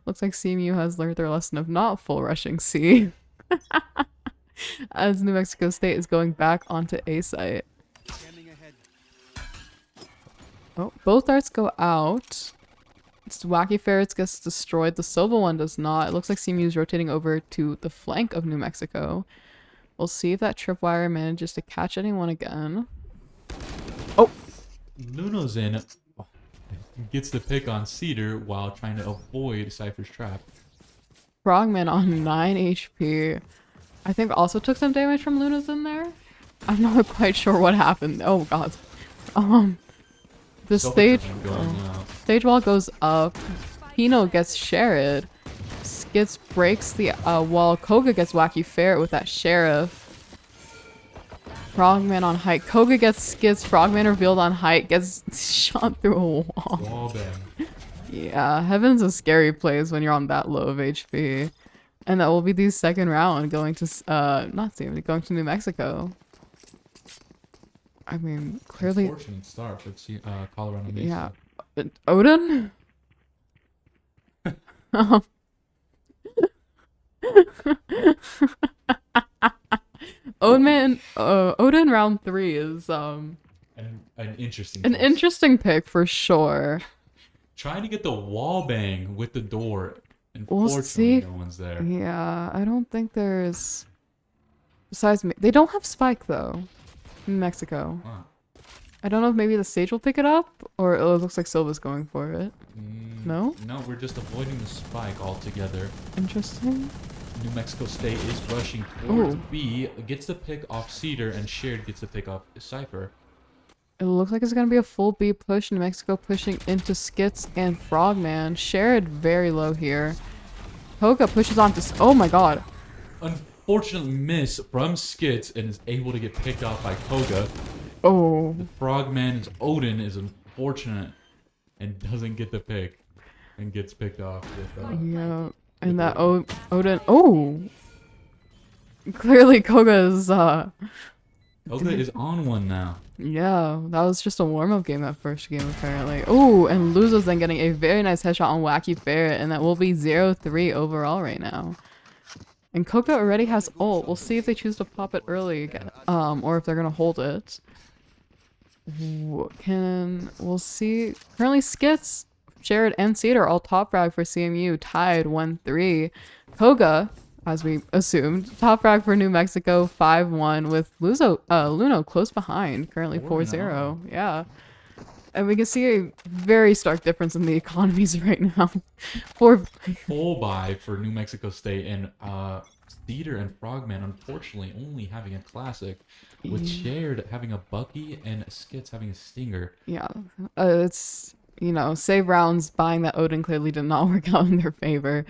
Looks like CMU has learned their lesson of not full rushing C. As New Mexico State is going back onto A site. Oh, both darts go out. It's Wacky Ferrets gets destroyed. The Silva one does not. It looks like CMU is rotating over to the flank of New Mexico. We'll see if that tripwire manages to catch anyone again. Oh! Lunazen gets the pick on Cedar while trying to avoid Cypher's trap. Frogman on 9 HP. I think also took some damage from Lunazen there. I'm not quite sure what happened. Oh god. The stage wall goes up. Pino gets Sherrod. Skits breaks the wall. Koga gets Wacky Ferret with that Sheriff. Frogman on height. Koga gets Frogman revealed on height. Gets shot through a wall. Wallbang. Yeah, Heaven's a scary place when you're on that low of HP. And that will be the second round going to, not CMU, going to New Mexico. I mean, clearly... Unfortunate start for Colorado Mesa. Yeah. Odin? Odin round 3 is, An interesting an choice. interesting pick for sure. Trying to get the wall bang with the door. We'll Unfortunately, see. no one's there. Yeah, I don't think there's... Besides me, they don't have Spike though. In Mexico. Huh. I don't know if maybe the Sage will pick it up, or it looks like Silva's going for it. No? No, we're just avoiding the spike altogether. Interesting. New Mexico State is rushing towards Ooh. B, gets the pick off Cedar, and Shared gets the pick off Cypher. It looks like it's gonna be a full B push. New Mexico pushing into Skits and Frogman. Shared very low here. Koga pushes on to... Oh my god. Unfortunate miss from Skits and is able to get picked off by Koga. Oh. The Frogman's Odin is unfortunate and doesn't get the pick and gets picked off with Yeah. And that Odin... Oh! Clearly Koga's, Koga is on one now. Yeah, that was just a warm-up game, that first game, apparently. Oh, and Luzo's then getting a very nice headshot on Wacky Ferret, and that will be 0-3 overall right now. And Koga already has ult. We'll see if they choose to pop it early again, or if they're gonna hold it. We'll see. Currently, Skits, Jared, and Cedar all top frag for CMU, tied 1-3. Koga, as we assumed, top frag for New Mexico, 5-1, with Luno close behind, currently 4-0. Yeah. And we can see a very stark difference in the economies right now. Full buy for New Mexico State, and Cedar and Frogman unfortunately only having a classic, with Shared having a Bucky and Skits having a Stinger. Yeah. It's, you know, save rounds, buying that Odin clearly did not work out in their favor.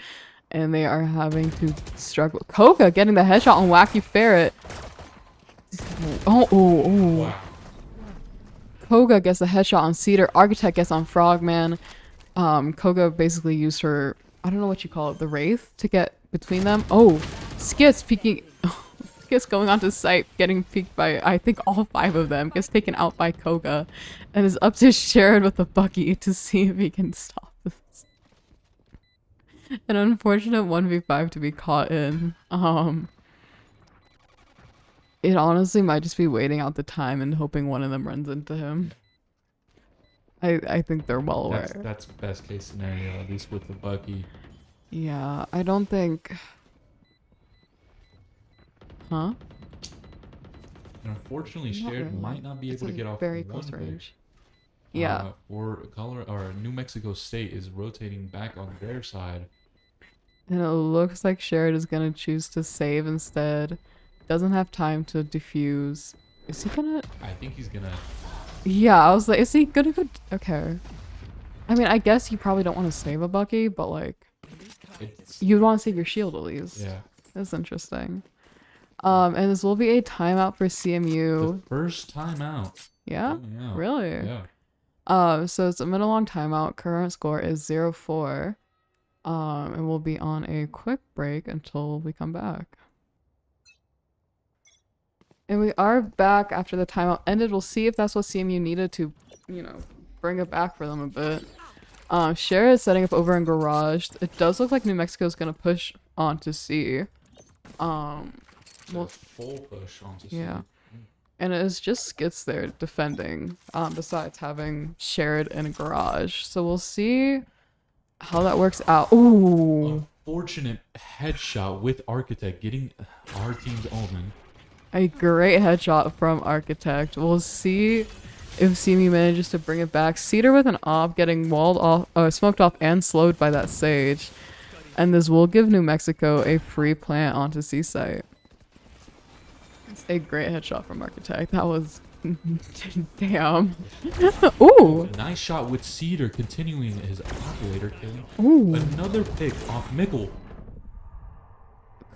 And they are having to struggle. Koga getting the headshot on Wacky Ferret. Oh. Wow. Koga gets the headshot on Cedar. Architect gets on Frogman. Koga basically used her, I don't know what you call it, the Wraith to get between them. Oh, Skits peeking. Skits going onto site, getting peeked by, I think, all 5 of them. Gets taken out by Koga. And is up to Sharon with the Bucky to see if he can stop this. An unfortunate 1v5 to be caught in. It honestly might just be waiting out the time and hoping one of them runs into him. I think they're well aware. That's best case scenario, at least with the Bucky. Yeah, I don't think... Huh? And unfortunately, Not Shared really. might not be It's able to a get off very one close pick. range. Yeah. For New Mexico State is rotating back on their side. And it looks like Sherrod is gonna choose to save instead. Doesn't have time to defuse. Is he gonna... I think he's gonna... Yeah, I was like, is he gonna go... Okay. I mean, I guess you probably don't want to save a Bucky, but like... You'd want to save your shield at least. Yeah. That's interesting. And this will be a timeout for CMU. The first timeout. Yeah? Coming out. Really? Yeah. So it's a mid-long timeout. Current score is 0-4. And we'll be on a quick break until we come back. And we are back after the timeout ended. We'll see if that's what CMU needed to, you know, bring it back for them a bit. Cher is setting up over in Garage. It does look like New Mexico is going to push on to C. Well, full push onto C. Yeah. And it is just Skits there defending, besides having Sherrod in a Garage. So we'll see how that works out. Ooh. Unfortunate headshot with Architect getting our team's Omen. A great headshot from Architect. We'll see if CMU manages to bring it back. Cedar with an op getting walled off, smoked off and slowed by that Sage. And this will give New Mexico a free plant onto C site. It's a great headshot from Architect. That was... Damn. Ooh. A nice shot with Cedar continuing his operator killing. Ooh. Another pick off Mickle.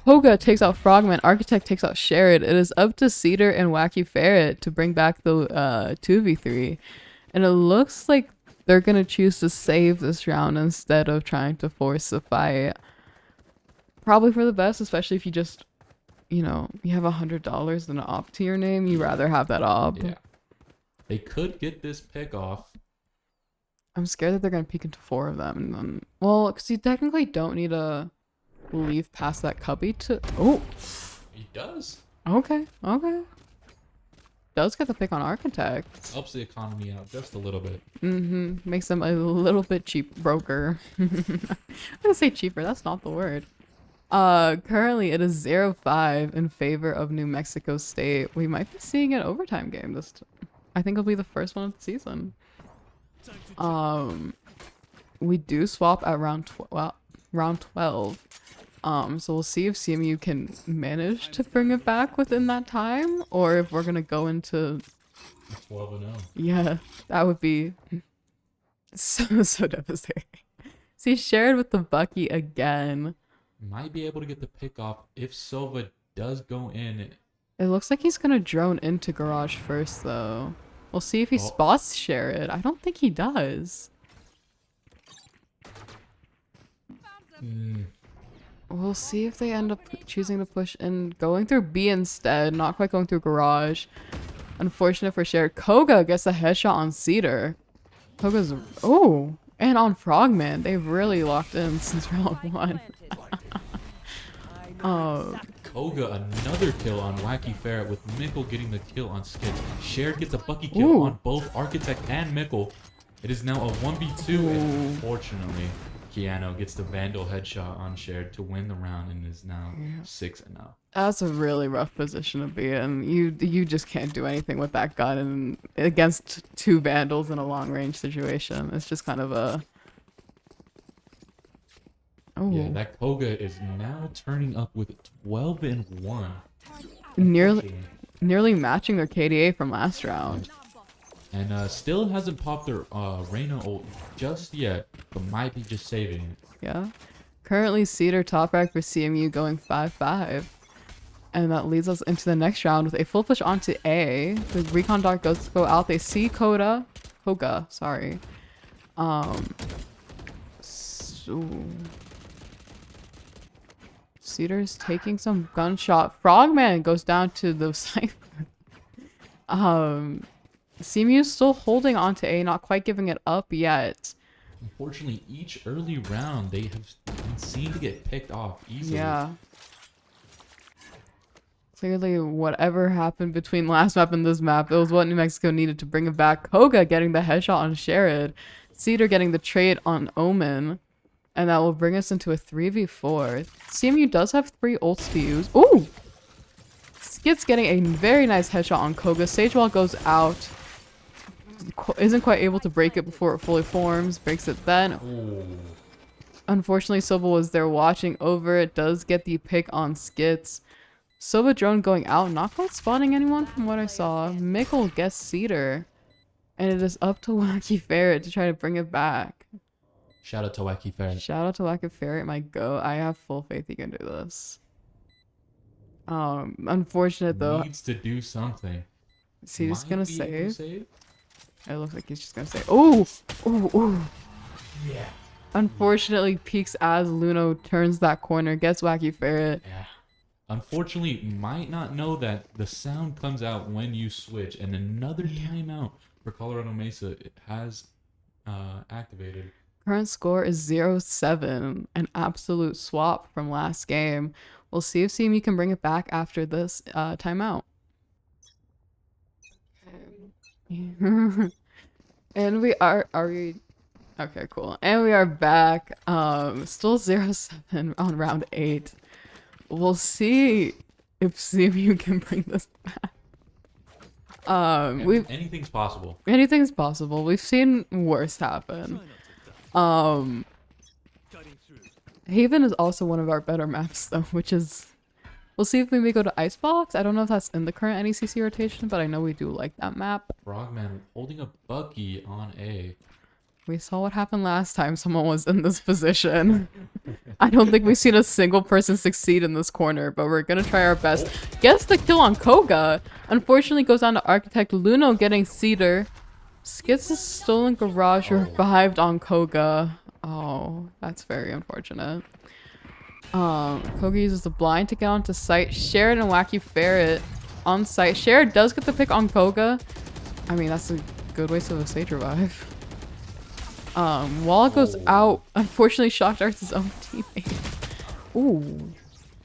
Koga takes out Frogman. Architect takes out Sherrod. It is up to Cedar and Wacky Ferret to bring back the 2v3. And it looks like they're going to choose to save this round instead of trying to force a fight. Probably for the best, especially if you just, you know, you have $100 and an op to your name. You rather have that op. Yeah. They could get this pick off. I'm scared that they're going to peek into 4 of them. And then, well, because you technically don't need to leave past that cubby to... Oh! He does. Okay, okay. Does get the pick on Architect. Helps the economy out just a little bit. Mm-hmm. Makes them a little bit cheap broker. I'm gonna say cheaper, that's not the word. Currently it is 0-5 in favor of New Mexico State. We might be seeing an overtime game this I think it'll be the first one of the season. We do swap at round 12. So we'll see if CMU can manage to bring it back within that time, or if we're gonna go into 12-0. Yeah, that would be so devastating. See, shared with the Bucky again. Might be able to get the pick off if Silva does go in. It looks like he's gonna drone into garage first, though. We'll see if he spots Sherrod. I don't think he does. We'll see if they end up choosing to push and going through B instead, not quite going through garage. Unfortunate for Sherrod. Koga gets a headshot on Cedar. Koga's... Oh! And on Frogman. They've really locked in since round 1. Koga, another kill on Wacky Ferret with Mickle getting the kill on Skids. Shared gets a Bucky kill Ooh. on both Architect and Mickle. It is now a 1v2. And unfortunately, Keanu gets the Vandal headshot on Shared to win the round and is now 6-0. That's a really rough position to be in. You just can't do anything with that gun and against 2 Vandals in a long range situation. It's just kind of a... Oh. Yeah, that Koga is now turning up with 12-1. Nearly matching their KDA from last round. And still hasn't popped their Reyna ult just yet, but might be just saving it. Yeah. Currently Cedar top rack for CMU going 5-5. And that leads us into the next round with a full push onto A. The recon dart goes to go out. They see Koga, sorry. Cedar's taking some gunshot. Frogman goes down to the cypher. CMU's still holding on to A, not quite giving it up yet. Unfortunately, each early round, they have been seen to get picked off easily. Yeah. Clearly, whatever happened between last map and this map, it was what New Mexico needed to bring it back. Koga getting the headshot on Sherrod. Cedar getting the trade on Omen. And that will bring us into a 3v4. CMU does have 3 ults to use. Ooh! Skid's getting a very nice headshot on Koga. Sagewall goes out. Isn't quite able to break it before it fully forms. Breaks it then. Ooh. Unfortunately, Silva was there watching over. It does get the pick on Skits. Silva drone going out. Not quite spawning anyone from what I saw. Mickle gets Cedar. And it is up to Wacky Ferret to try to bring it back. Shout out to Wacky Ferret. Shout out to Wacky Ferret, my go. I have full faith he can do this. Unfortunate though. Needs to do something. Is he just gonna Might be able to save? It looks like he's just gonna save. Oh! Oh! Yeah. Unfortunately, peeks as Luno turns that corner, gets Wacky Ferret. Yeah. Unfortunately, might not know that the sound comes out when you switch, and another timeout for Colorado Mesa it has activated. Current score is 0-7, an absolute swap from last game. We'll see if CMU can bring it back after this timeout. And we are we... Okay, cool. And we are back. Still 0-7 on round 8. We'll see if CMU can bring this back. Anything's possible. Anything's possible. We've seen worse happen. Haven is also one of our better maps though, which is... We'll see if we may go to Icebox. I don't know if that's in the current NECC rotation, but I know we do like that map. Frogman holding a Bucky on A. We saw what happened last time someone was in this position. I don't think we've seen a single person succeed in this corner, but we're gonna try our best. Gets the kill on Koga. Unfortunately, goes on to Architect. Luno getting Cedar. Gets the stolen garage revived on Koga. Oh, that's very unfortunate. Koga uses the blind to get onto site. Sherrod and Wacky Ferret on site. Sherrod does get the pick on Koga. I mean, that's a good waste of a Sage revive. Wall goes out. Unfortunately, Shock Darts his own teammate. Ooh.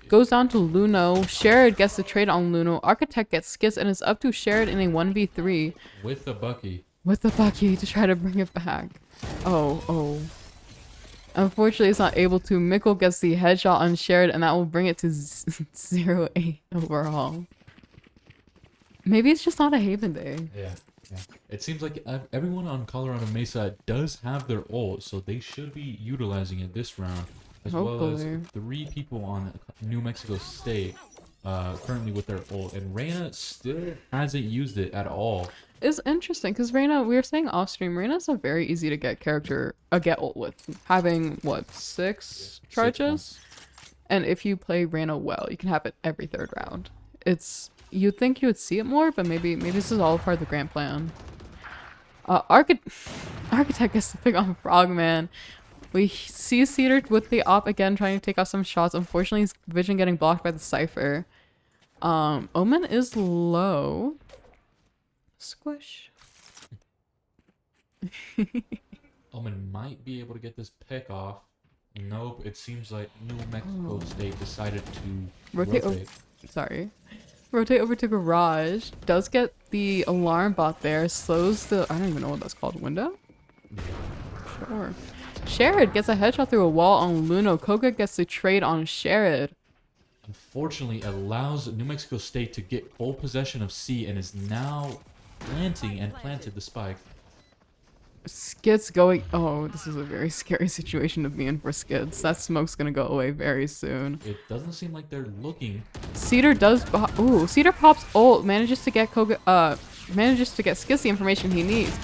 Goes down to Luno. Sherrod gets the trade on Luno. Architect gets skits and is up to Sherrod in a 1v3. With the Bucky. With the Bucky to try to bring it back. Oh. Unfortunately, it's not able to. Mikkel gets the headshot on Sherrod, and that will bring it to 0-8 overall. Maybe it's just not a Haven day. Yeah. It seems like everyone on Colorado Mesa does have their ult, so they should be utilizing it this round. As well as 3 people on New Mexico State currently with their ult, and Reyna still hasn't used it at all. It's interesting because Reyna, we were saying off stream, Reyna's a very easy to get character, get ult with, having what, 6 charges? And if you play Reyna well, you can have it every 3rd round. You'd think you would see it more, but maybe this is all part of the grand plan. Architect gets the pick on Frogman. We see Cedar with the op again, trying to take off some shots. Unfortunately, his vision getting blocked by the Cypher. Omen is low. Squish. Omen might be able to get this pick off. Nope, it seems like New Mexico State decided to rotate. Rotate over to garage. Does get the alarm bot there. Slows the... I don't even know what that's called. Window? Sure. Sherrod gets a headshot through a wall on Luno. Koga gets the trade on Sherrod. Unfortunately, allows New Mexico State to get full possession of C and is now planted the spike. Skits going... Oh, this is a very scary situation to be in for Skits. That smoke's gonna go away very soon. It doesn't seem like they're looking. Cedar does... Ooh, Cedar pops ult. Manages to get Koga... Manages to get Skits the information he needs.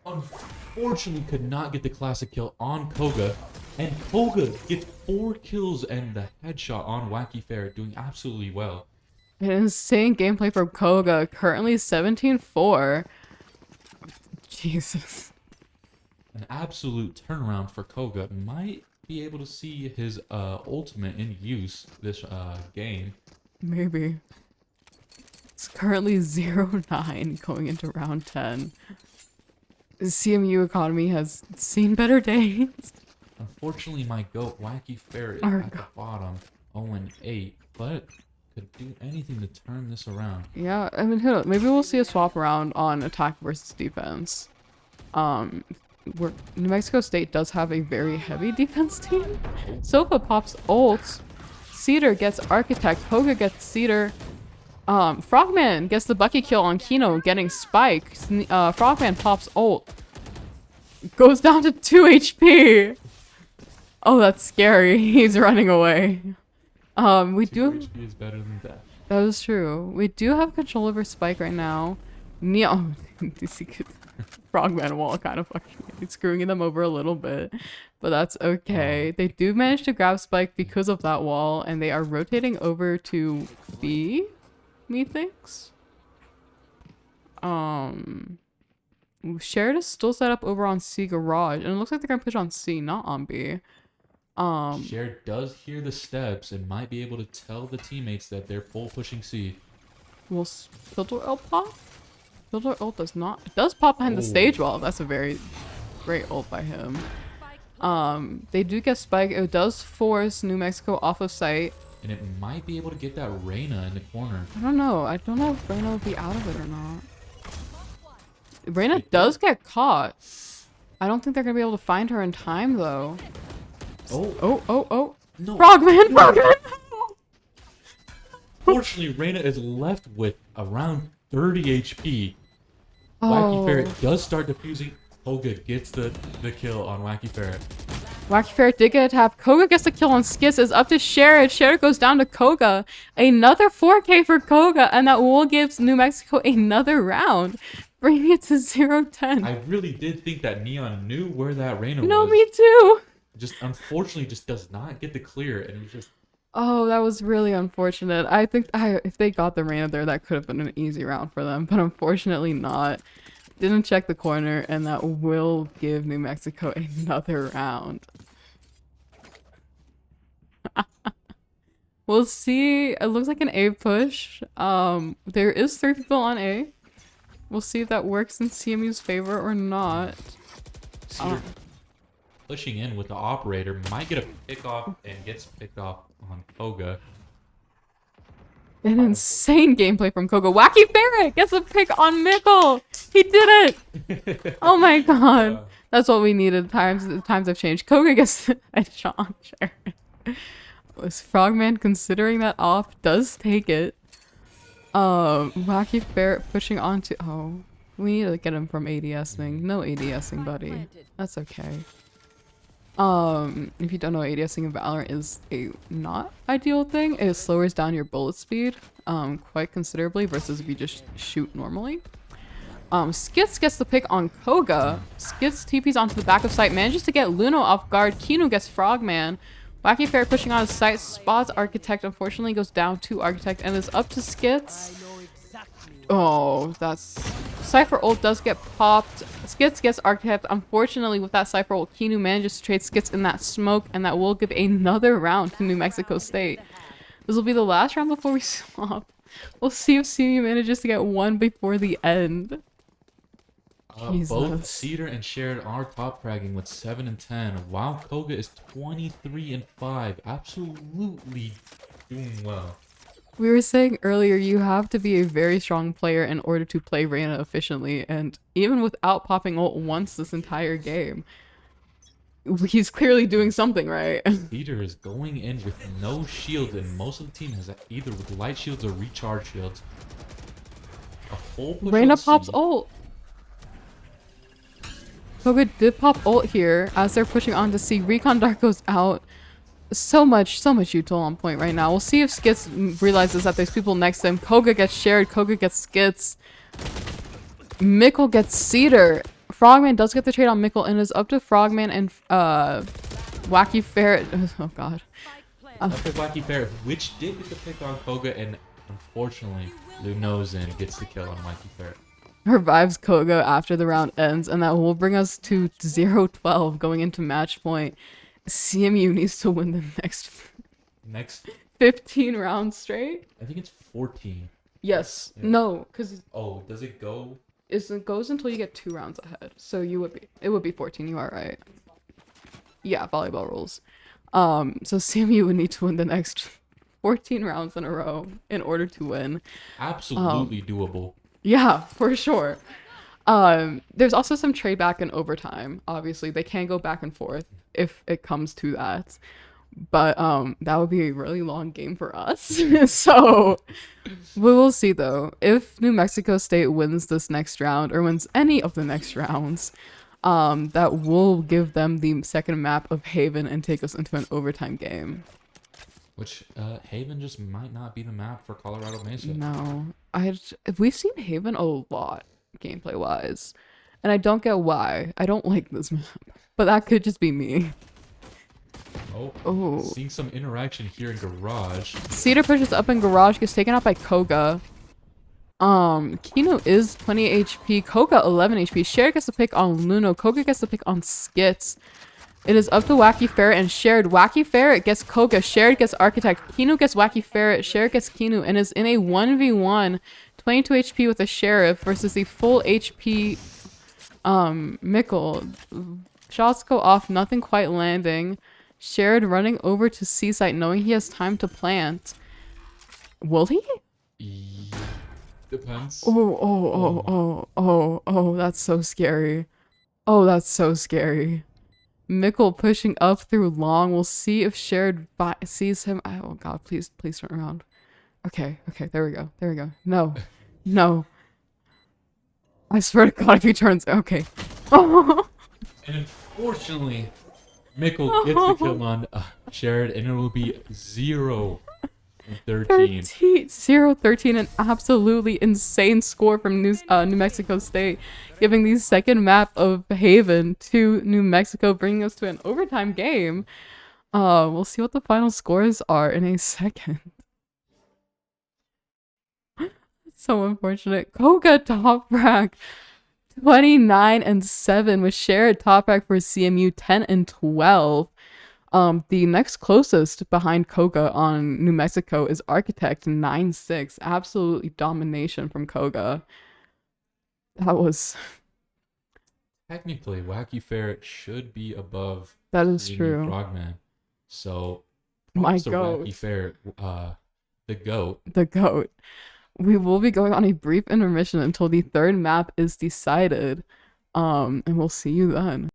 Unfortunately, could not get the classic kill on Koga. And Koga gets 4 kills and the headshot on Wacky Ferret, doing absolutely well. An insane gameplay from Koga. Currently 17-4. Jesus. An absolute turnaround for Koga. Might be able to see his ultimate in use this game. Maybe. It's currently 0-9 going into round 10. The CMU economy has seen better days. Unfortunately, my goat Wacky Ferret at the bottom, 0-8, but could do anything to turn this around. Yeah, I mean, who knows? Maybe we'll see a swap around on attack versus defense. New Mexico State does have a very heavy defense team. Sofa pops ult. Cedar gets Architect. Koga gets Cedar. Frogman gets the Bucky kill on Kino, getting Spike. Frogman pops ult. Goes down to 2 HP. Oh, that's scary. He's running away. We do... HP is better than death. That is true. We do have control over Spike right now. Neo... Frogman wall kind of fucking screwing them over a little bit. But that's okay. They do manage to grab Spike because of that wall. And they are rotating over to B, methinks. Sherrod is still set up over on C garage. And it looks like they're going to push on C, not on B. Sherrod does hear the steps and might be able to tell the teammates that they're full pushing C. Will Filter ult pop? Filter ult does not. It does pop behind the stage wall. That's a very great ult by him. They do get Spike. It does force New Mexico off of site. And it might be able to get that Reyna in the corner. I don't know. I don't know if Reyna will be out of it or not. Reyna does get caught. I don't think they're going to be able to find her in time, though. Oh. No. Frogman! Fortunately, Reyna is left with around 30 HP. Wacky Ferret does start defusing. Koga gets the kill on Wacky Ferret. Wacky Ferret did get a tap. Koga gets the kill on Skits. It's up to Sherrod. Sherrod goes down to Koga. Another 4K for Koga. And that will give New Mexico another round. bringing it to 0-10. I really did think that Neon knew where that Reyna No, was. me too. Just unfortunately just does not get the clear, and it just Oh, that was really unfortunate. I think if they got the Reyna there, that could have been an easy round for them, but unfortunately not. Didn't check the corner, and that will give New Mexico another round. We'll see. It looks like an A push. There is 3 people on A. We'll see if that works in CMU's favor or not. Cedar pushing in with the operator might get a pick off and gets picked off on Koga. An insane gameplay from Koga. Wacky Ferret gets a pick on Mickle. He did it. Oh my god. That's what we needed. Times have changed. Koga gets a shot on Sharon. Was Frogman considering that off? Does take it. Wacky Ferret pushing onto. Oh, we need to get him from ADSing. No ADSing, buddy. That's okay. If you don't know, ADSing in Valorant is a not ideal thing. It slows down your bullet speed, quite considerably versus if you just shoot normally. Skits gets the pick on Koga. Skits TPs onto the back of site, manages to get Luno off guard. Kinu gets Frogman. Wacky Ferret pushing on his site, spots Architect, unfortunately goes down to Architect, and is up to Skits. Oh, that's... Cypher ult does get popped. Skits gets Architect. Unfortunately, with that Cypher ult, Kinu manages to trade Skits in that smoke, and that will give another round to New Mexico State. This will be the last round before we swap. We'll see if CMU manages to get one before the end. Both Cedar and Shared are top fragging with 7 and 10, while Koga is 23 and 5. Absolutely doing well. We were saying earlier, you have to be a very strong player in order to play Reyna efficiently, and even without popping ult once this entire game, he's clearly doing something right. Cedar is going in with no shield, and most of the team has either with light shields or recharge shields. A full push Reyna on pops C. ult. Koga did pop ult here as they're pushing on to C. Recon Dark goes out. So much util on point right now. We'll see if Skits realizes that there's people next to him. Koga gets Shared. Koga gets Skits. Mickle gets Cedar. Frogman does get the trade on Mickle and is up to Frogman and Wacky Ferret. Oh god. After Wacky Ferret, which did get the pick on Koga, and unfortunately, Lunozin gets the kill on Wacky Ferret. Revives Koga after the round ends, and that will bring us to 0-12 going into match point. CMU needs to win the next 15 rounds straight. I think it's 14. Yes. Yeah. No, because Oh, does it go? it goes until you get 2 rounds ahead. So it would be 14. You are right. Yeah, volleyball rules. So CMU would need to win the next 14 rounds in a row in order to win. Absolutely doable. Yeah, for sure. There's also some trade back in overtime. Obviously, they can go back and forth if it comes to that. But that would be a really long game for us. So we will see though. If New Mexico State wins this next round or wins any of the next rounds, that will give them the second map of Haven and take us into an overtime game. Which Haven just might not be the map for Colorado Mesa. No, we've seen Haven a lot gameplay wise, and I don't get why. I don't like this map, but that could just be me. Oh, seeing some interaction here in Garage. Cedar pushes up in Garage, gets taken out by Koga. Kino is 20 HP, Koga 11 HP. Shared gets the pick on Luno, Koga gets the pick on Skits. It is up to Wacky Ferret and Shared. Wacky Ferret gets Koga, Shared gets Architect, Kino gets Wacky Ferret, Shared gets Kino, and is in a 1v1, 22 HP with a Sheriff versus the full HP Mickle. Shots go off, nothing quite landing. Shared running over to C site knowing he has time to plant. Will he? Depends. Oh, that's so scary. Oh, that's so scary. Mickle pushing up through long. We'll see if Shared sees him. Oh god, please turn around. Okay, there we go. No. I swear to god if he turns, okay. And unfortunately, Mickle gets the kill on Shared, and it will be 0-1 13. 0-13, an absolutely insane score from New Mexico State, giving the second map of Haven to New Mexico, bringing us to an overtime game. We'll see what the final scores are in a second. So unfortunate. Koga top rank 29-7 with shared top rank for CMU 10-12. The next closest behind Koga on New Mexico is Architect 9-6. Absolutely domination from Koga. That was... Technically, Wacky Ferret should be above That is CMU true. Frogman. So, My props to goat. Wacky Ferret, the GOAT. The GOAT. We will be going on a brief intermission until the third map is decided. And we'll see you then.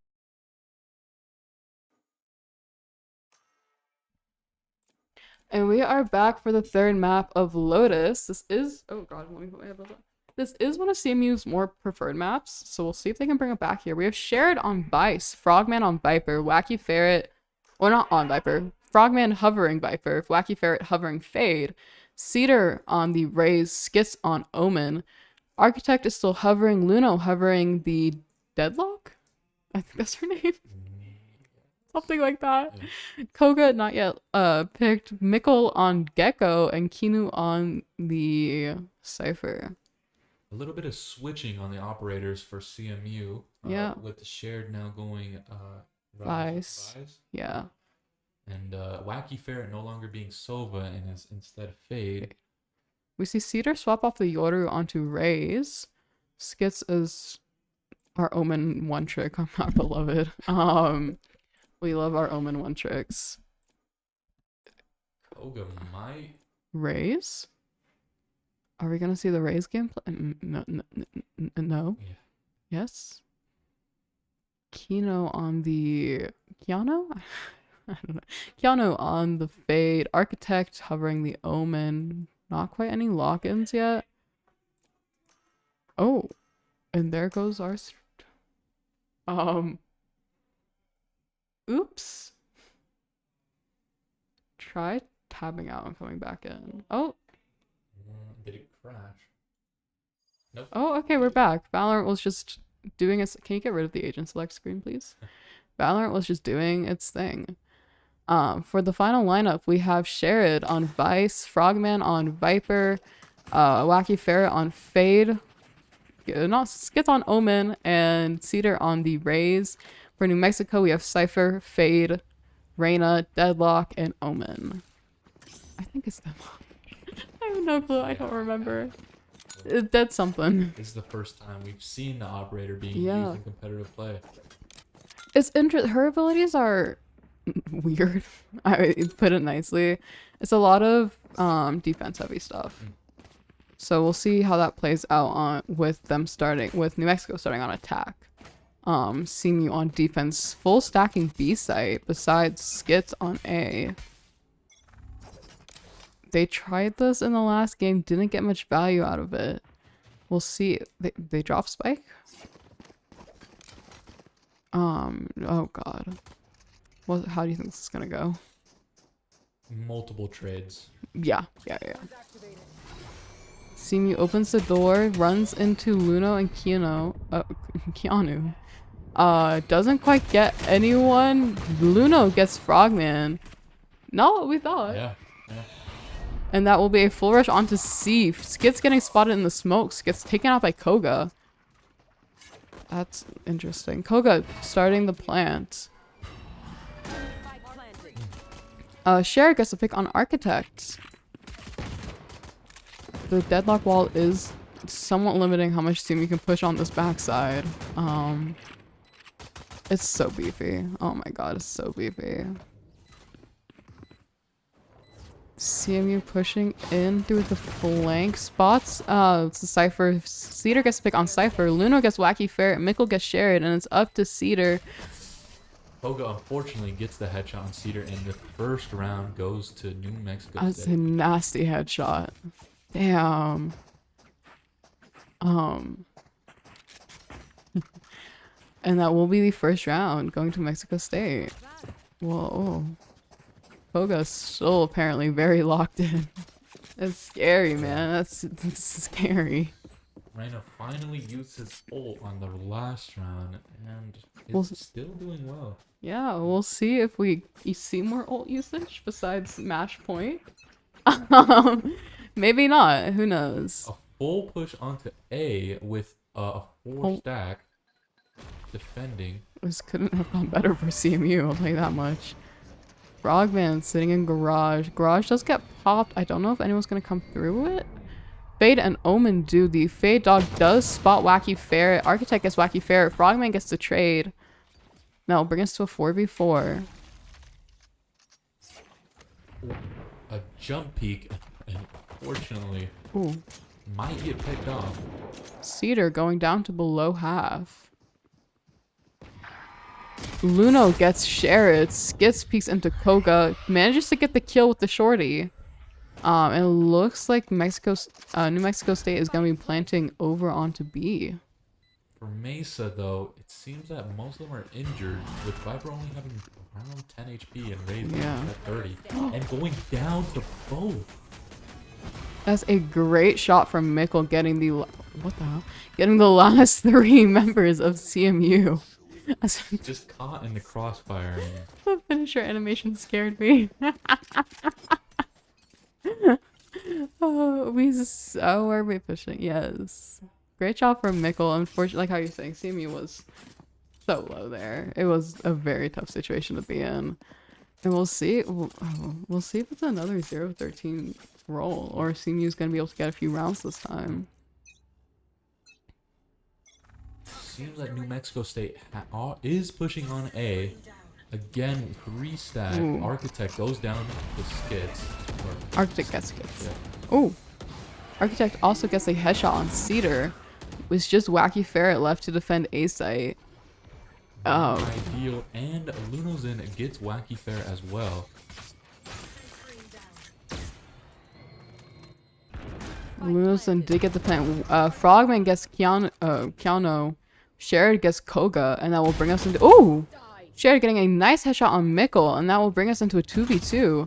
And we are back for the third map of Lotus. This is... Oh god, let me put my headphones on. This is one of CMU's more preferred maps, so we'll see if they can bring it back here. We have Shared on Vice, Frogman on Viper, Wacky Ferret... Or not on Viper. Frogman hovering Viper, Wacky Ferret hovering Fade, Cedar on the Raze, Skits on Omen, Architect is still hovering, Luno hovering the Deadlock? I think that's her name. Something like that. Yeah. Koga not yet picked, Mikkel on Gecko, and Kinu on the Cypher. A little bit of switching on the operators for CMU. Yeah. With the Shared now going Vice. Yeah. And Wacky Ferret no longer being Sova and is instead Fade. We see Cedar swap off the Yoru onto Raze. Skits is our Omen one trick on our beloved. We love our Omen one tricks. Koga might... Raze? Are we gonna see the Raze gameplay? No. Yeah. Yes. Kino on the... Keanu? I don't know. Keanu on the Fade. Architect hovering the Omen. Not quite any lock-ins yet. Oh. And there goes our... Oops. Try tabbing out and coming back in. Oh. Did it crash? Nope. Oh, okay, we're back. Valorant was just doing its... Can you get rid of the agent select screen, please? Valorant was just doing its thing. For the final lineup, we have Shared on Vice, Frogman on Viper, Wacky Ferret on Fade, not Skits on Omen, and Cedar on the Raze. For New Mexico, we have Cypher, Fade, Reyna, Deadlock, and Omen. I think it's Deadlock. I have no clue. I don't remember. That's something. This is the first time we've seen the operator being Yeah. used in competitive play. It's interesting. Her abilities are weird. I put it nicely. It's a lot of defense heavy stuff. So we'll see how that plays out on with New Mexico starting on attack. CMU on defense, full stacking B site besides Skits on A. They tried this in the last game, didn't get much value out of it. We'll see. They drop Spike? Oh god. How do you think this is gonna go? Multiple trades. Yeah. CMU opens the door, runs into Luno and Keanu. Doesn't quite get anyone. Luno gets Frogman. Not what we thought. Yeah. And that will be a full rush onto C. Skit's getting spotted in the smokes. Gets taken out by Koga. That's interesting. Koga starting the plant. Sherry gets a pick on Architect. The Deadlock wall is somewhat limiting how much team you can push on this backside. It's so beefy. Oh my god, it's so beefy. CMU pushing in through the flank spots. It's the Cypher. Cedar gets a pick on Cypher. Luno gets Wacky Ferret. Mikkel gets Shared, and it's up to Cedar. Koga unfortunately gets the headshot on Cedar, and the first round goes to New Mexico That's State. a nasty headshot. Damn. And that will be the first round going to Mexico State. Whoa. Koga's still apparently very locked in. That's scary, man. That's scary. Reyna finally used his ult on the last round and is Well, still doing well. Yeah, we'll see if you see more ult usage besides match point. Maybe not. Who knows? A full push onto A with a 4 stack defending. This couldn't have gone better for CMU, I'll tell you that much. Frogman sitting in garage. Garage does get popped. I don't know if anyone's gonna come through it. Fade and Omen do. The Fade dog does spot Wacky Ferret. Architect gets Wacky Ferret. Frogman gets the trade. Now bring us to a 4v4. A jump peek, unfortunately, Ooh. might get picked off. Cedar going down to below half. Luno gets Sherrod. Skits peeks into Koga. Manages to get the kill with the shorty. It looks like New Mexico State is going to be planting over onto B. For Mesa, though, it seems that most of them are injured, with Viper only having around 10 HP and Raven at 30. And going down to both. That's a great shot from Mickle getting the... What the hell? Getting the last 3 members of CMU. Just caught in the crossfire. The finisher animation scared me. Oh, where are we pushing? Yes. Great job from Mickle. Unfortunately, like how you're saying, CMU was so low there. It was a very tough situation to be in. And we'll see. We'll see if it's another 0-13 roll, or CMU is going to be able to get a few rounds this time. Seems like New Mexico State is pushing on A. Again, 3 stack. Ooh. Architect goes down to Skits. Architect gets skits. Yeah. Ooh. Architect also gets a headshot on Cedar. With just Wacky Ferret left to defend A site. Oh. Ideal. And Luno's gets Wacky Ferret as well. Lunoson did get the plant. Frogman gets Keanu. Sherrod gets Koga, and that will bring us into... Ooh! Sherrod getting a nice headshot on Mickle, and that will bring us into a 2v2.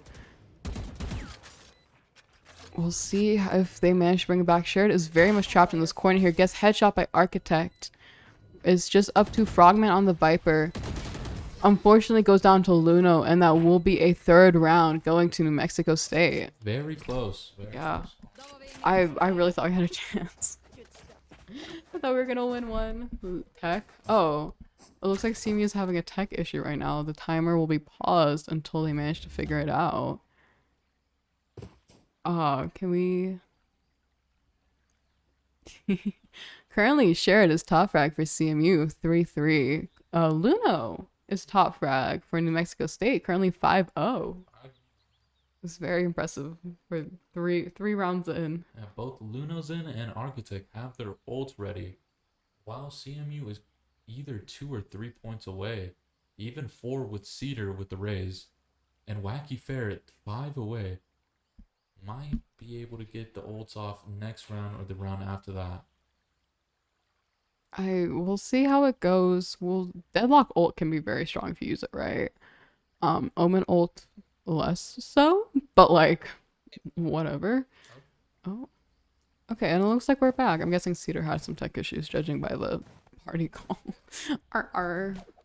We'll see if they manage to bring it back. Sherrod is very much trapped in this corner here. Gets headshot by Architect. It's just up to Frogman on the Viper. Unfortunately goes down to Luno, and that will be a 3rd round going to New Mexico State. Very close. Yeah. I really thought we had a chance. I thought we were gonna win one. Tech? Oh. It looks like CMU is having a tech issue right now. The timer will be paused until they manage to figure it out. Can we... Currently, Sherrod is top frag for CMU, 3-3. Luno is top frag for New Mexico State, currently 5-0. It's very impressive for three rounds in. Yeah, both Luno's and Architect have their ults ready, while CMU is either 2 or 3 points away, even 4 with Cedar with the Rays, and Wacky Ferret 5 away. Might be able to get the ults off next round or the round after that. We'll see how it goes. Deadlock ult can be very strong if you use it right. Omen ult less so, but like whatever. Oh, okay, and it looks like we're back. I'm guessing Cedar had some tech issues, judging by the party call.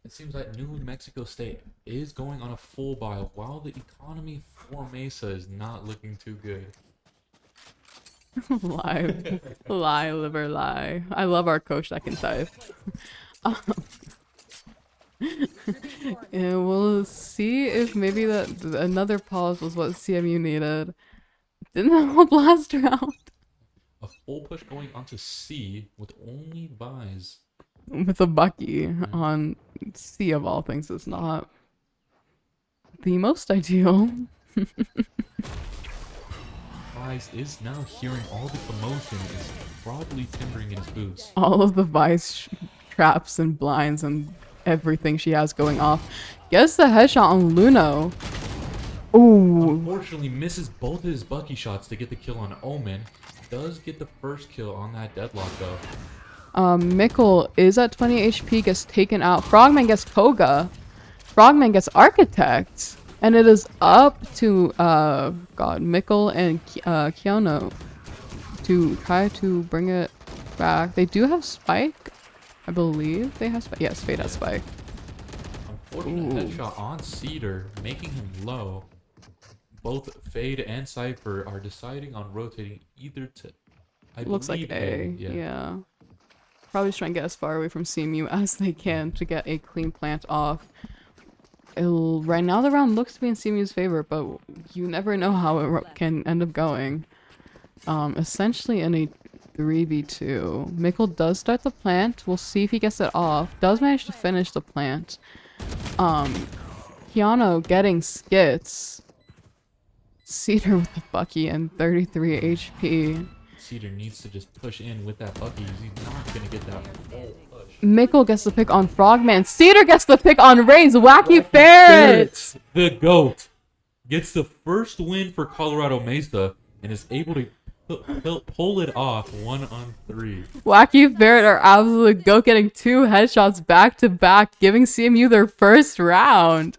It seems like New Mexico State is going on a full buy, while the economy for Mesa is not looking too good. Lie, liver, lie. I love our coach that can type. And we'll see if maybe another pause was what CMU needed. Didn't help last round. A full push going onto C with only buys. With a Bucky on C of all things is not the most ideal. Vice is now hearing all the commotion and is probably timbering in his boots. All of the Vice traps and blinds and everything she has going off. Gets the headshot on Luno. Ooh. Unfortunately misses both of his Bucky shots to get the kill on Omen. Does get the first kill on that deadlock though. Mickle is at 20 HP, gets taken out. Frogman gets Koga. Frogman gets Architect. And it is up to Mikkel and Keanu to try to bring it back. They do have Spike, I believe. They have Spike. Yes, Fade has Spike. Unfortunate headshot on Cedar, making him low. Both Fade and Cypher are deciding on rotating either to. I Looks like believe A. Yeah. Yeah. Probably just trying to get as far away from CMU as they can to get a clean plant off. Right now the round looks to be in CMU's favor, but you never know how it can end up going. Essentially in a 3v2. Mikkel does start the plant. We'll see if he gets it off. Does manage to finish the plant. Keanu getting skits. Cedar with the Bucky and 33 HP. Cedar needs to just push in with that Bucky. He's not gonna get that full push. Mikkel gets the pick on Frogman. Cedar gets the pick on Rain's Wacky Ferret. The GOAT gets the first win for Colorado Mesa and is able to pull it off 1-on-3. Wacky Ferret are absolute GOAT, getting 2 headshots back to back, giving CMU their first round.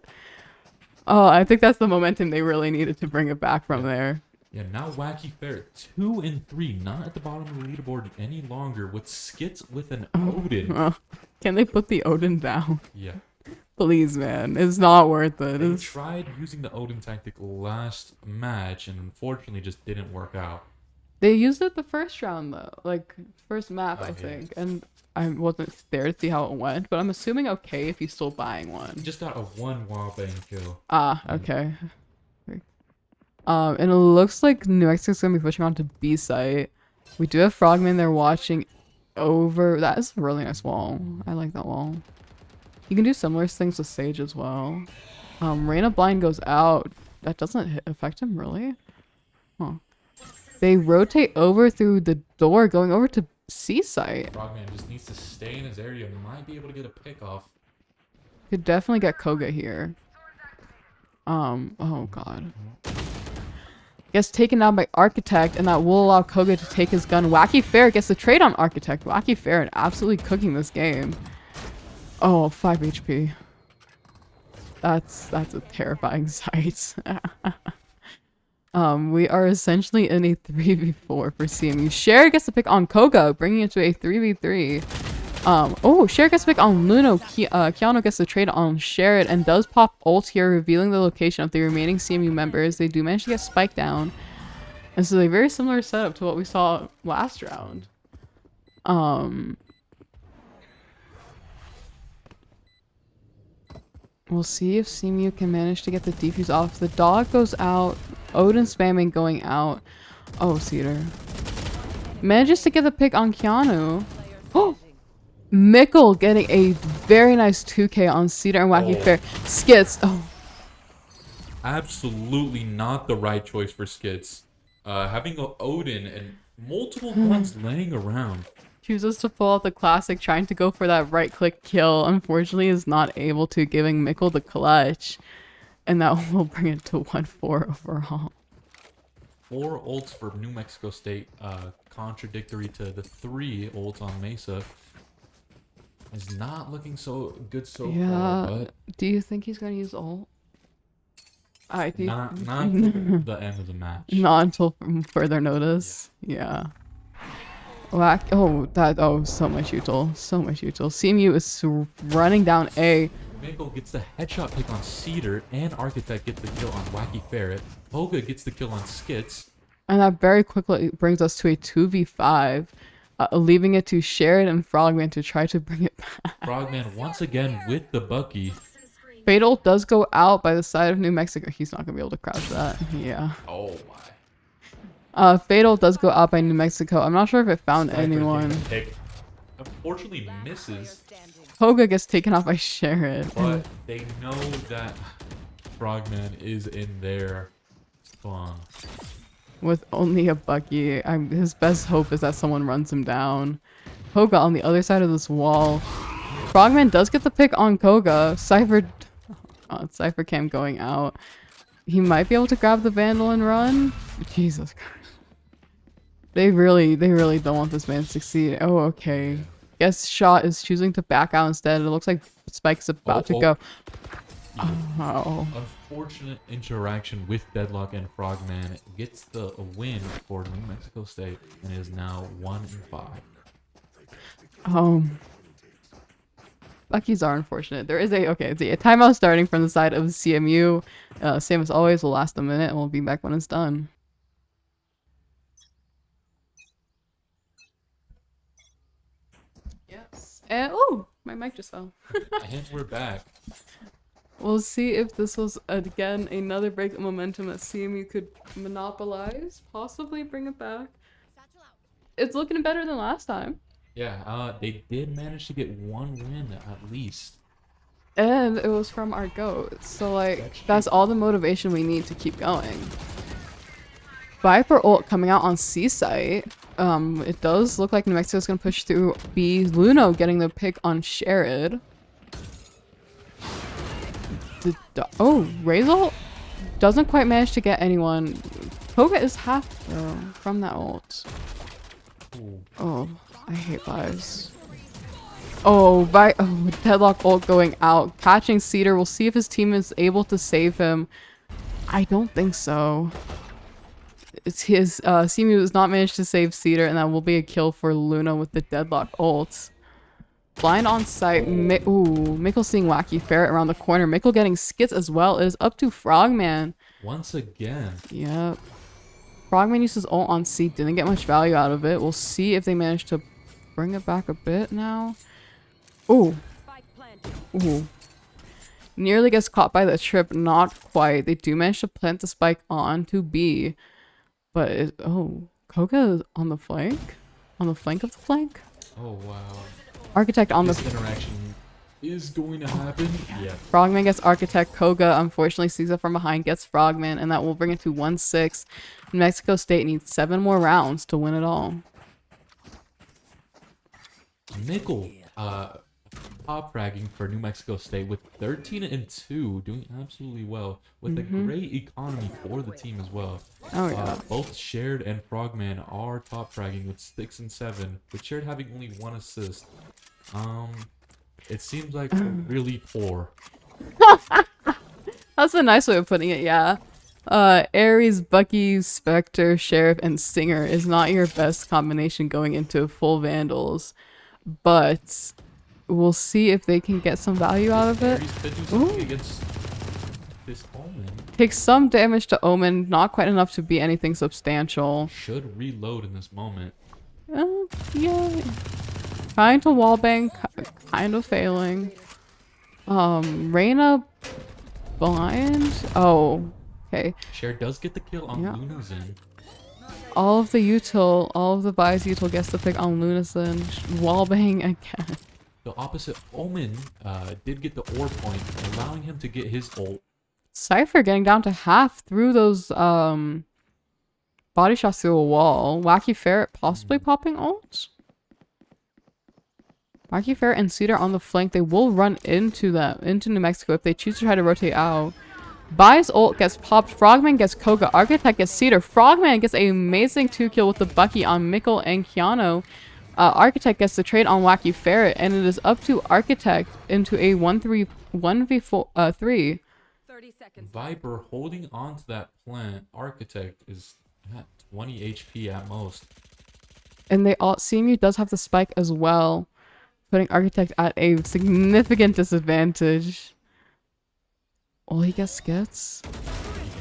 Oh, I think that's the momentum they really needed to bring it back from there. Yeah, now Wacky Ferret 2 and 3, not at the bottom of the leaderboard any longer, with skits with an Odin. Can they put the Odin down? Yeah. Please, man. It's not worth it. They tried using the Odin tactic last match and unfortunately just didn't work out. They used it the first round, though. Like, first map, I yeah. think. And I wasn't there to see how it went, but I'm assuming okay if he's still buying one. He just got a 1 wallbang kill. Ah, okay. And it looks like New Mexico's gonna be pushing on to B site. We do have Frogman there watching over. That is a really nice wall. I like that wall. You can do similar things with Sage as well. Reyna blind goes out. That doesn't affect him, really? Huh. They rotate over through the door, going over to C site. Frogman just needs to stay in his area. Might be able to get a pick off. Could definitely get Koga here. Oh god. Gets taken down by Architect, and that will allow Koga to take his gun. Wacky Ferret gets the trade on Architect. Wacky Ferret absolutely cooking this game. Oh, 5 HP. That's a terrifying sight. We are essentially in a 3v4 for CMU. Cher gets the pick on Koga, bringing it to a 3v3. Oh, Cher gets the pick on Luno. Keanu gets the trade on Sherrod and does pop ult here, revealing the location of the remaining CMU members. They do manage to get Spike down. And so a very similar setup to what we saw last round. We'll see if CMU can manage to get the defuse off. The dog goes out. Odin spamming going out. Oh, Cedar. Manages to get the pick on Keanu. Oh! Mikkel getting a very nice 2k on Cedar and Wacky Fair. Skits. Oh. Absolutely not the right choice for Skits. Having an Odin and multiple guns laying around. Chooses to pull out the classic, trying to go for that right click kill. Unfortunately is not able to, giving Mikkel the clutch. And that will bring it to 1-4 overall. 4 ults for New Mexico State, contradictory to the 3 ults on Mesa. Is not looking so good so far, but do you think he's gonna use ult? I do. Not until the end of the match. Not until further notice. Yeah. Whack. Oh, so much util. So much util. CMU is running down A. Mikkel gets the headshot pick on Cedar, and Architect gets the kill on Wacky Ferret. Koga gets the kill on Skits. And that very quickly brings us to a 2v5. Leaving it to Sherrod and Frogman to try to bring it back. Frogman once again with the Bucky. Fatal does go out by the side of New Mexico. He's not going to be able to crouch that. Yeah. Oh my. Fatal does go out by New Mexico. I'm not sure if it found anyone. Unfortunately misses. Koga gets taken off by Sherrod. But they know that Frogman is in their spawn. With only a Bucky. His best hope is that someone runs him down. Koga on the other side of this wall. Frogman does get the pick on Koga. Cypher cam going out. He might be able to grab the Vandal and run. Jesus Christ. They really don't want this man to succeed. Oh, okay. Guess Shot is choosing to back out instead. It looks like Spike's about to go. Oh. Unfortunate interaction with Deadlock and Frogman gets the win for New Mexico State and is now 1-5. Buckies are unfortunate. There is a timeout starting from the side of CMU. Same as always, we'll last a minute and we'll be back when it's done. Yes. And oh, my mic just fell. And we're back. We'll see if this was again another break of momentum that CMU could monopolize, possibly bring it back. It's looking better than last time. Yeah, they did manage to get one win at least. And it was from our goats. So like that's all the motivation we need to keep going. Viper ult coming out on C site. It does look like New Mexico's gonna push through B. Luno getting the pick on Sherrod. Oh, Razor doesn't quite manage to get anyone. Koga is half though from that ult. Ooh. Oh, I hate vibes. Oh, Deadlock ult going out. Catching Cedar. We'll see if his team is able to save him. I don't think so. It's his CMU has not managed to save Cedar, and that will be a kill for Luna with the Deadlock ult. Blind on site. Mickle seeing Wacky Ferret around the corner. Mickle getting skits as well. It is up to Frogman. Once again. Yep. Frogman uses ult on C. Didn't get much value out of it. We'll see if they manage to bring it back a bit now. Ooh. Nearly gets caught by the trip. Not quite. They do manage to plant the spike on to B. But Koga is on the flank? On the flank of the flank? Oh, wow. Architect on this the interaction is going to happen. Yeah. Frogman gets Architect. Koga unfortunately sees it from behind, gets Frogman, and that will bring it to 1-6. New Mexico State needs 7 more rounds to win it all. Mickle top fragging for New Mexico State with 13-2, doing absolutely well with a great economy for the team as well. Oh yeah. Both Shared and Frogman are top fragging with 6 and 7, with Shared having only 1 assist. It seems like really poor. That's a nice way of putting it, yeah. Ares, Bucky, Spectre, Sheriff, and Singer is not your best combination going into full Vandals, but we'll see if they can get some value out of it. Ares could do something against this Omen. Takes some damage to Omen, not quite enough to be anything substantial. Should reload in this moment. Yeah. Trying to wallbang, kind of failing. Reyna blind. Oh, okay. Shared does get the kill on Lunazin. All of the buys util gets the pick on Lunazin. Wallbang again. The opposite Omen did get the ore point, allowing him to get his ult. Cypher getting down to half through those body shots through a wall. Wacky Ferret possibly popping ults. Wacky Ferret and Cedar on the flank. They will run into New Mexico if they choose to try to rotate out. Bai's ult gets popped. Frogman gets Koga. Architect gets Cedar. Frogman gets an amazing 2-kill with the Bucky on Mickle and Keanu. Architect gets the trade on Wacky Ferret, and it is up to Architect into a 1v3. Viper holding on to that plant. Architect is at 20 HP at most. And CMU does have the spike as well, putting Architect at a significant disadvantage. Oh, he gets Skits.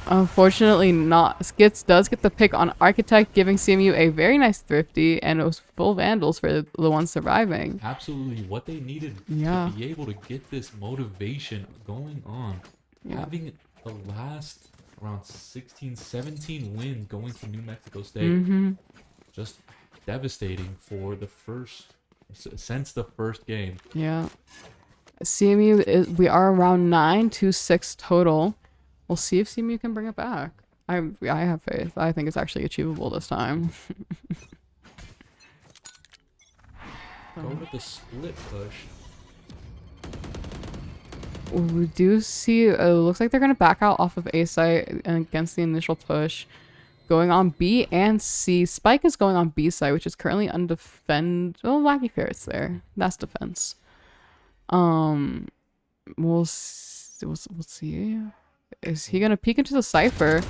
Unfortunately not. Skits does get the pick on Architect, giving CMU a very nice thrifty, and it was full Vandals for the ones surviving. Absolutely what they needed to be able to get this motivation going on. Having the last around 16, 17 wins going to New Mexico State. Just devastating for since the first game. Yeah. CMU, we are around 9-6 total. We'll see if CMU can bring it back. I have faith. I think it's actually achievable this time. Go with the split push. We do see, it looks like they're going to back out off of A site against the initial push. Going on B and C. Spike is going on B site, which is currently undefended. Oh, Wacky Ferret's there. That's defense. We'll see. Is he gonna peek into the Cypher?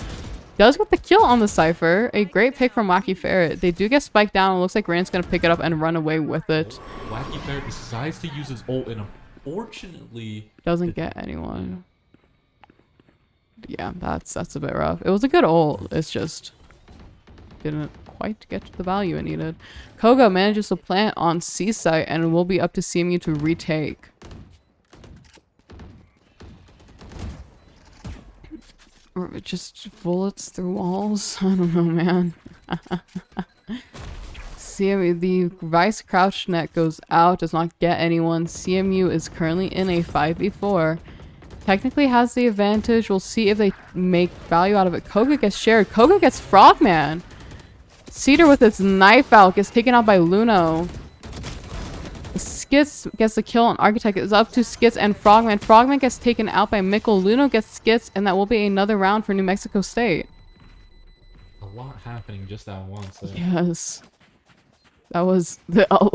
Does get the kill on the Cypher. A great pick from Wacky Ferret. They do get spiked down. It looks like Rand's gonna pick it up and run away with it. Wacky Ferret decides to use his ult, and unfortunately doesn't get anyone. Yeah, that's a bit rough. It was a good ult. It's just didn't quite get the value it needed. Koga manages to plant on C site and will be up to CMU to retake. Or just bullets through walls. I don't know, man. CMU, the Vice crouch net goes out, does not get anyone. CMU is currently in a 5v4. Technically has the advantage. We'll see if they make value out of it. Koga gets shared. Koga gets Frogman. Cedar with its knife out gets taken out by Luno. Skits gets the kill on Architect. It's up to Skits and Frogman. Frogman gets taken out by Mickle. Luno gets Skits, and that will be another round for New Mexico State. A lot happening just at once. Yes. That was a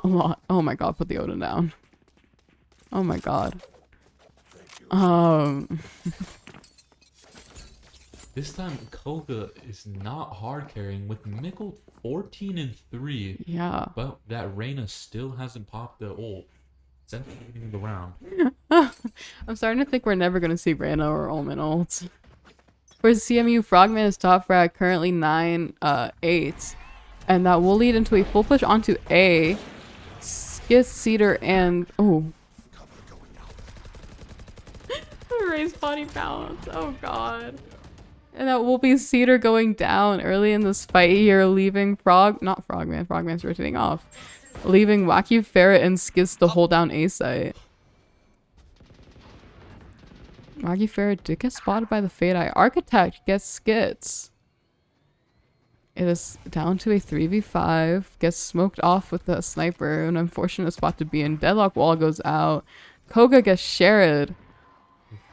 lot. Oh my god, put the Odin down. Oh my god. This time Koga is not hard carrying with Mickle 14 and 3. Yeah. But that Reyna still hasn't popped the ult. Centering the round. I'm starting to think we're never gonna see Reyna or Omen ults. For CMU, Frogman is top frag, currently 9-8. And that will lead into a full push onto A. Skis, Cedar, and raised body balance. Oh god. And that will be Cedar going down early in this fight here, leaving not Frogman. Frogman's rotating off. Leaving Wacky Ferret and Skis to hold down A site. Wacky Ferret did get spotted by the Fade Eye. Architect gets Skits. It is down to a 3v5. Gets smoked off with the sniper. An unfortunate spot to be in. Deadlock wall goes out. Koga gets shared.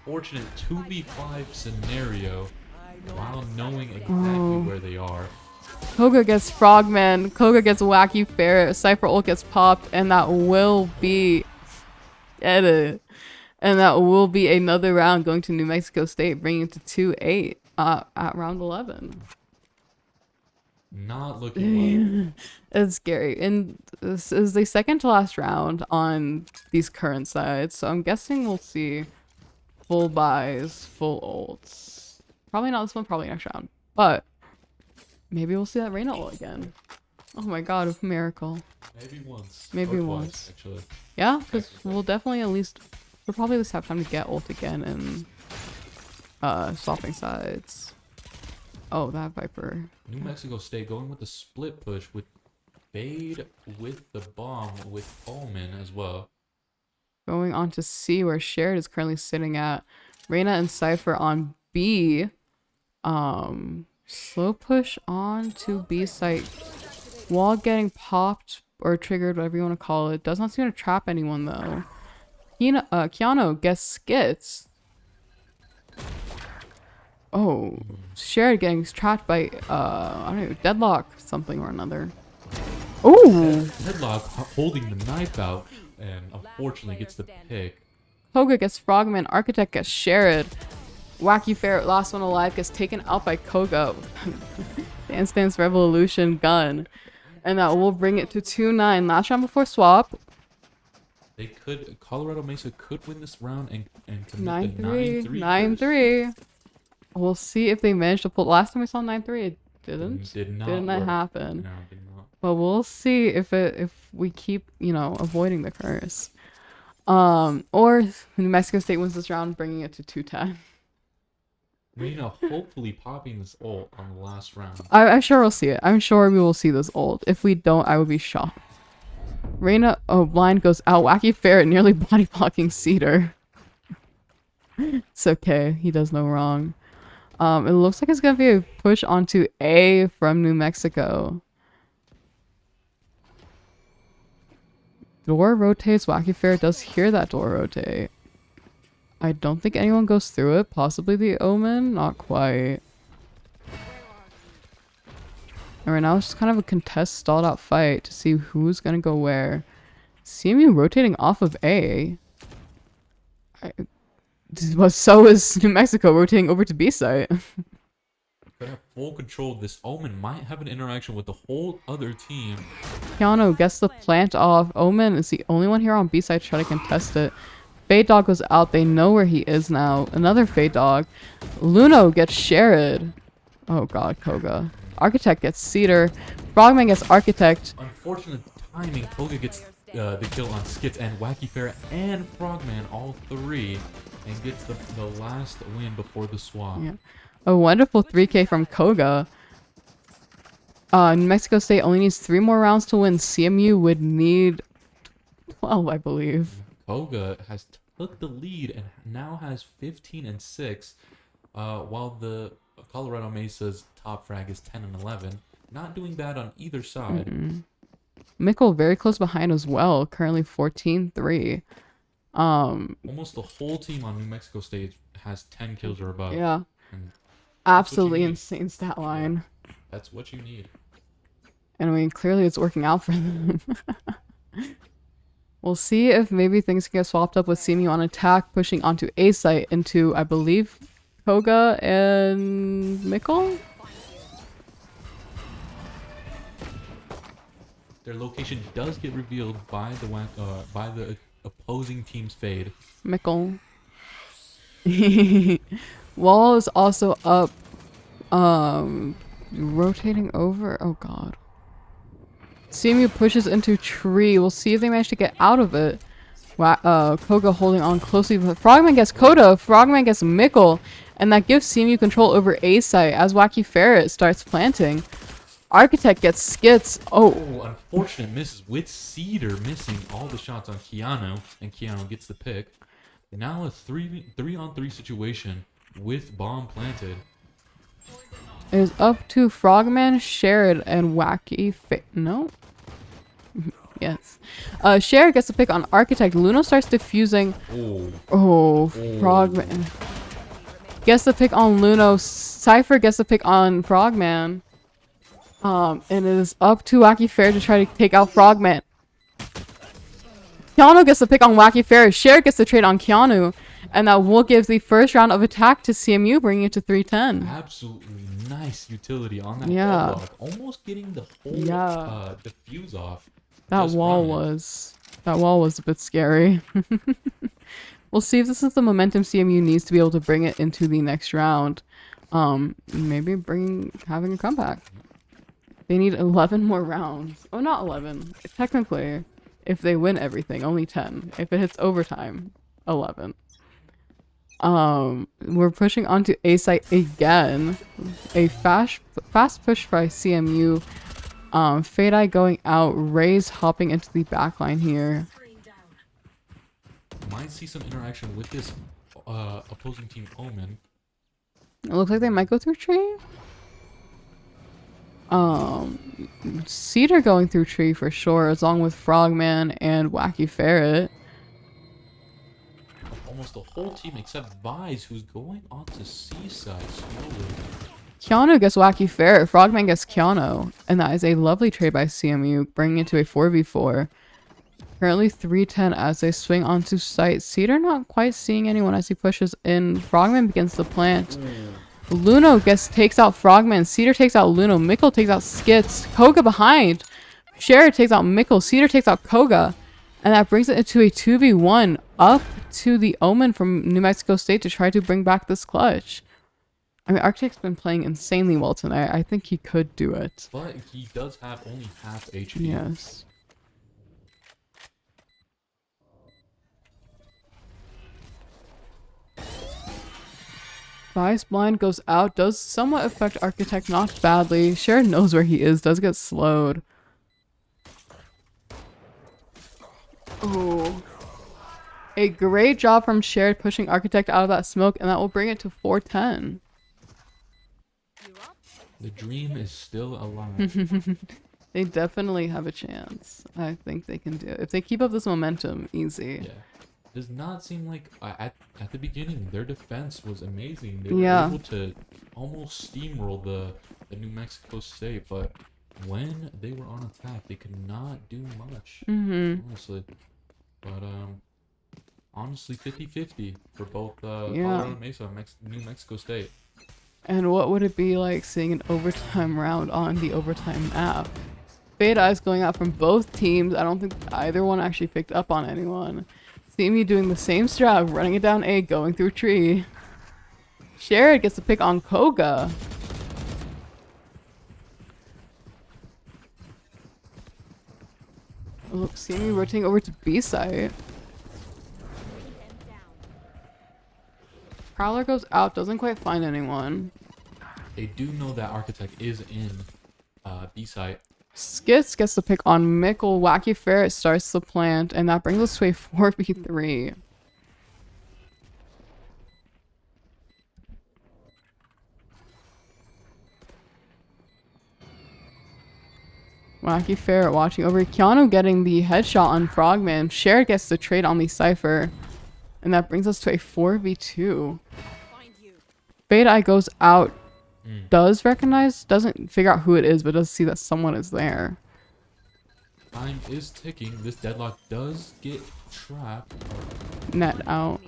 Unfortunate 2v5 scenario while knowing exactly where they are. Koga gets Frogman. Koga gets Wacky Ferret. Cypher ult gets popped. And that will be edit. And that will be another round going to New Mexico State, bringing it to 2-8 at round 11. Not looking well. It's scary. And this is the second to last round on these current sides. So I'm guessing we'll see full buys, full ults. Probably not this one, probably next round. But maybe we'll see that Reyna ult again. Oh my god, a miracle. Maybe once. Maybe or once. Twice, actually. Yeah, because we'll definitely we'll probably at least have time to get ult again and swapping sides. Oh, that Viper. New Mexico State going with the split push with Fade with the bomb with Omen as well. Going on to C, where Shared is currently sitting at. Reyna and Cypher on B. Slow push on to B site. Wall getting popped or triggered, whatever you want to call it. Does not seem to trap anyone though. Keanu gets Skits. Oh, Shared getting trapped by I don't know, Deadlock something or another. Oh, Deadlock holding the knife out and unfortunately gets the pick. Koga gets Frogman. Architect gets Shared. Wacky Ferret, last one alive, gets taken out by Koga. Dance Dance Revolution gun. And that will bring it to 2-9. Last round before swap. They could, Colorado Mesa could win this round and commit the 9-3. 9-3. 9-3. We'll see if they managed to pull. Last time we saw 9-3, it didn't. Did not Didn't work. happen. No, it did not. But we'll see if we keep, avoiding the curse. Or New Mexico State wins this round, bringing it to 2-10. Reyna hopefully popping this ult on the last round. I'm sure we'll see it. I'm sure we will see this ult. If we don't, I would be shocked. Reyna, blind goes out. Wacky Ferret nearly body blocking Cedar. It's okay. He does no wrong. It looks like it's gonna be a push onto A from New Mexico. Door rotates. Wacky Ferret does hear that door rotate. I don't think anyone goes through it. Possibly the Omen. Not quite. And right now it's just kind of a contest stalled out fight to see who's gonna go where. CMU rotating off of A. But so is New Mexico rotating over to B site. They have full control. This Omen might have an interaction with the whole other team. Keanu gets the plant off. Omen is the only one here on B side to try to contest it. Fade Dog goes out. They know where he is now. Another Fade Dog. Luno gets Shared. Oh god, Koga. Architect gets Cedar. Frogman gets Architect. Unfortunate timing. Koga gets the kill on Skits and Wacky Ferret and Frogman, all three, and gets the last win before the swap. Yeah. A wonderful 3K from Koga. New Mexico State only needs 3 more rounds to win. CMU would need 12, I believe. Koga has took the lead and now has 15 and 6, while the Colorado Mesa's top frag is 10 and 11. Not doing bad on either side. Mickle very close behind as well. Currently 14-3. Almost the whole team on New Mexico State has 10 kills or above. Yeah. And Absolutely insane stat line. that's what you need. And I mean, clearly it's working out for them. We'll see if maybe things can get swapped up with CMU on attack, pushing onto A site into, I believe, Koga and Mickle? Their location does get revealed by the opposing team's fade. Mickle. Wall is also up. Rotating over. Oh god. CMU pushes into tree. We'll see if they manage to get out of it. Koga holding on closely. Frogman gets Koda. Frogman gets Mickle. And that gives CMU control over A site as Wacky Ferret starts planting. Architect gets Skits. Oh. Unfortunate misses with Cedar missing all the shots on Keanu. And Keanu gets the pick. Now a 3-on-3 situation with bomb planted. It is up to Frogman, Sherrod, and Wacky No? Yes. Sherrod gets the pick on Architect. Luno starts defusing. Oh, Frogman. Gets the pick on Luno. Cypher gets the pick on Frogman. And it is up to Wacky Fair to try to take out Frogman. Keanu gets the pick on Wacky Fair. Sherrod gets the trade on Keanu. And that will give the first round of attack to CMU, bringing it to 3-10. Absolutely nice utility on that Yeah. block. Almost getting the whole diffuse off. That wall was a bit scary. We'll see if this is the momentum CMU needs to be able to bring it into the next round. Maybe having a comeback. They need 11 more rounds. Oh, not 11. Technically, if they win everything, only 10. If it hits overtime, 11. We're pushing onto A site again. A fast push by CMU. Fade Eye going out. Ray's hopping into the backline here. Might see some interaction with this opposing team Omen. It looks like they might go through tree. Cedar going through tree for sure, along with Frogman and Wacky Ferret. Almost the whole team except Vise, who's going on to C-side slowly. Keanu gets Wacky Ferret. Frogman gets Keanu. And that is a lovely trade by CMU, bringing it to a 4v4. Currently 3-10 as they swing onto site. Cedar not quite seeing anyone as he pushes in. Frogman begins to plant. Luno takes out Frogman. Cedar takes out Luno. Mickle takes out Skits. Koga behind. Sherrod takes out Mickle. Cedar takes out Koga. And that brings it into a 2v1 up to the Omen from New Mexico State to try to bring back this clutch. I mean, Architect's been playing insanely well tonight. I think he could do it. But he does have only half HP. Yes. Vice blind goes out, does somewhat affect Architect, not badly. Sharon knows where he is, does get slowed. Oh. A great job from Shared pushing Architect out of that smoke, and that will bring it to 4-10. The dream is still alive. They definitely have a chance. I think they can do it. If they keep up this momentum, easy. Yeah. Does not seem like at the beginning their defense was amazing. They were able to almost steamroll the New Mexico State, but when they were on attack, they could not do much. Honestly, but honestly 50-50 for both Yeah. Colorado Mesa and New Mexico State. And what would it be like seeing an overtime round on the overtime map? Fade Eyes going out from both teams. I don't think either one actually picked up on anyone. CMU doing the same strat, running it down A, going through tree. Sherrod gets the pick on Koga. Look, CMU rotating over to B site. Prowler goes out, doesn't quite find anyone. They do know that Architect is in B site. Skits gets the pick on Mickle. Wacky Ferret starts the plant, and that brings us to a 4v3. Wacky Ferret watching over. Keanu getting the headshot on Frogman. Sherrod gets the trade on the Cypher. And that brings us to a 4v2. Fade Eye goes out. Does recognize, doesn't figure out who it is, but does see that someone is there. Time is ticking. This deadlock does get trapped. Net out.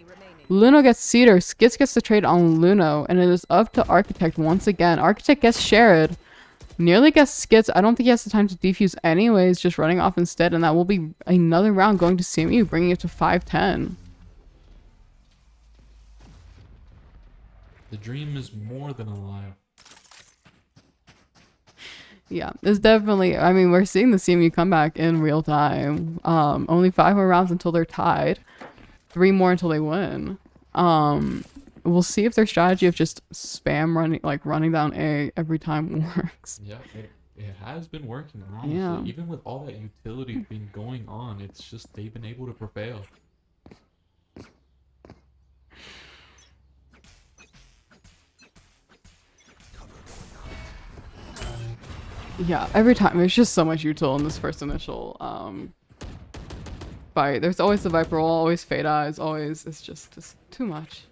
Luno gets Cedar. Skits gets the trade on Luno. And it is up to Architect once again. Architect gets Sherrod. Nearly gets Skits. I don't think he has the time to defuse anyways. Just running off instead. And that will be another round going to CMU. Bringing it to 5-10. The dream is more than alive. Yeah, it's definitely, I mean, we're seeing the CMU comeback in real time. Only 5 more rounds until they're tied. 3 more until they win. We'll see if their strategy of just spam running down A every time works. Yeah, it has been working, honestly. Yeah. Even with all that utility been going on, it's just they've been able to prevail. Yeah, every time. There's just so much util in this first initial fight. There's always the Viper Wall, always Fade Eyes, always, it's just too much.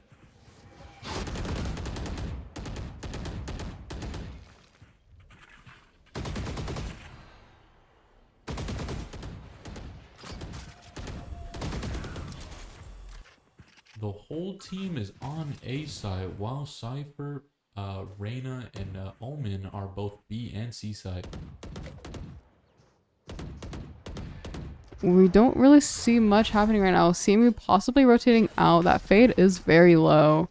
The whole team is on A side, while Cypher, Reyna, and Omen are both B and C side. We don't really see much happening right now. CMU possibly rotating out. That Fade is very low.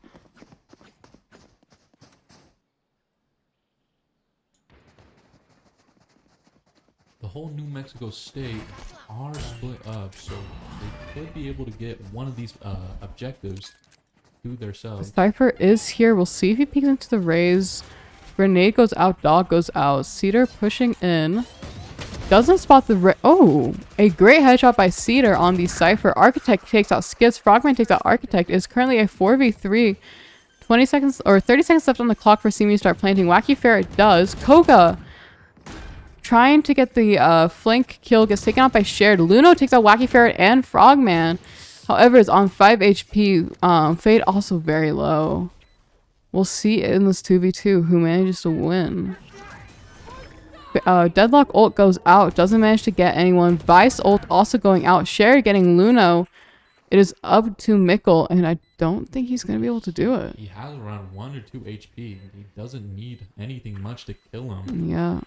The whole New Mexico State are split up, so they could be able to get one of these objectives to themselves. Cypher is here. We'll see if he peeks into the raise. Grenade goes out. Dog goes out. Cedar pushing in. Doesn't spot the oh, a great headshot by Cedar on the Cypher. Architect takes out Skits. Frogman takes out Architect. It is currently a 4v3. 20 seconds or 30 seconds left on the clock for CMU to start planting. Wacky Ferret does. Koga trying to get the flank kill, gets taken out by Shared. Luno takes out Wacky Ferret and Frogman. However, is on 5 HP. Fade also very low. We'll see in this 2v2 who manages to win. Deadlock ult goes out. Doesn't manage to get anyone. Vice ult also going out. Sherry getting Luno. It is up to Mickle, and I don't think he's going to be able to do it. He has around 1 or 2 HP. He doesn't need anything much to kill him. Yeah.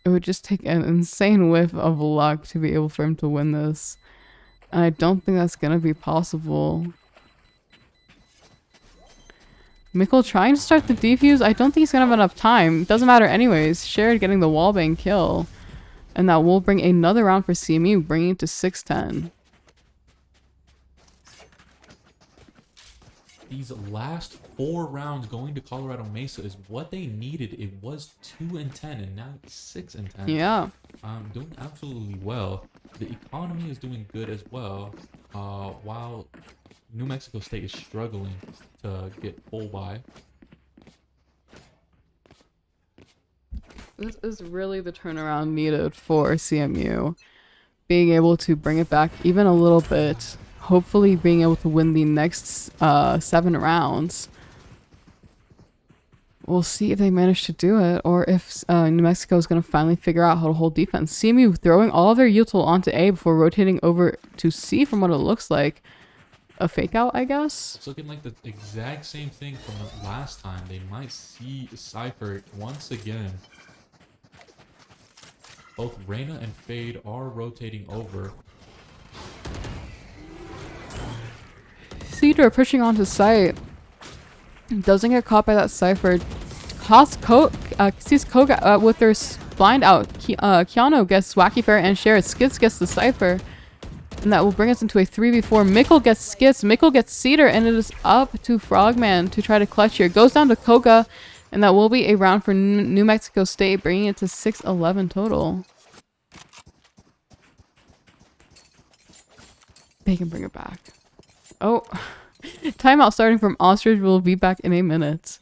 It would just take an insane whiff of luck to be able for him to win this. And I don't think that's going to be possible. Mickle trying to start the defuse. I don't think he's going to have enough time. Doesn't matter anyways. Sherrod getting the wallbang kill. And that will bring another round for CMU, bringing it to 6-10. These last 4 rounds going to Colorado Mesa is what they needed. It was 2-10 and now it's 6-10. Yeah. Doing absolutely well. The economy is doing good as well. While New Mexico State is struggling to get full buy. This is really the turnaround needed for CMU. Being able to bring it back even a little bit. Hopefully being able to win the next 7 rounds. We'll see if they manage to do it, or if New Mexico is going to finally figure out how to hold defense. CMU throwing all of their util onto A before rotating over to C from what it looks like. A fake out, I guess? It's looking like the exact same thing from the last time. They might see Cypher once again. Both Reyna and Fade are rotating over. Cedar pushing onto site. Doesn't get caught by that Cypher. Sees Koga with their blind out. Keanu gets Wacky Fair and Sherrod. Skits gets the Cypher. And that will bring us into a 3v4. Mickle gets Skits. Mickle gets Cedar. And it is up to Frogman to try to clutch here. Goes down to Koga. And that will be a round for New Mexico State, bringing it to 6-11 total. They can bring it back. Oh. Timeout starting from Ostrich. We'll be back in a minute.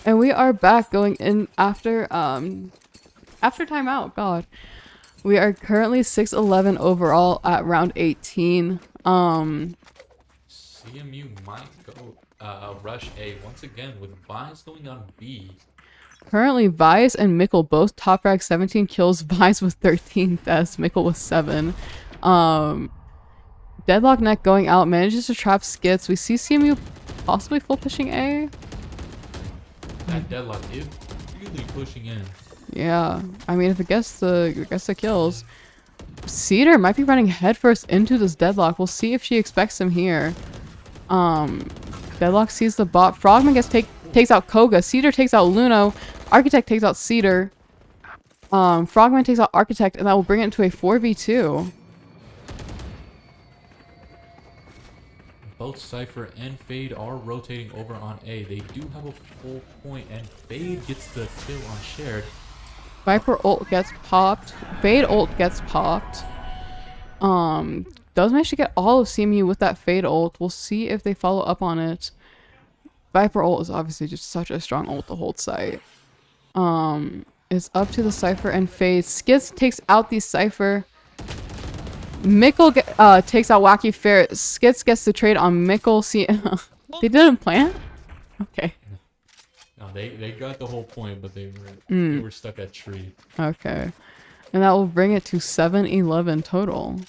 And we are back going in after timeout. God. We are currently 6-11 overall at round 18. CMU might go rush A once again with Vice going on B. Currently, Vice and Mickle both top frag 17 kills. Vice with 13 deaths. Mickle with 7. Deadlock Neck going out. Manages to trap Skits. We see CMU possibly full pushing A. That Deadlock is really pushing in. Yeah. I mean, if it gets the kills. Cedar might be running headfirst into this Deadlock. We'll see if she expects him here. Deadlock sees the bot. Frogman takes out Koga. Cedar takes out Luno. Architect takes out Cedar. Frogman takes out Architect, and that will bring it into a 4v2. Both Cypher and Fade are rotating over on A. They do have a full point, and Fade gets the kill on Shared. Viper ult gets popped. Fade ult gets popped. Does manage to get all of CMU with that Fade ult. We'll see if they follow up on it. Viper ult is obviously just such a strong ult to hold site. It's up to the Cypher and Fade. Skits takes out the Cypher. Mickle takes out Wacky Fair. Skits gets the trade on Mickle. See, they didn't plan? Okay. No, they got the whole point, but they were stuck at tree. Okay. And that will bring it to 7-11 total.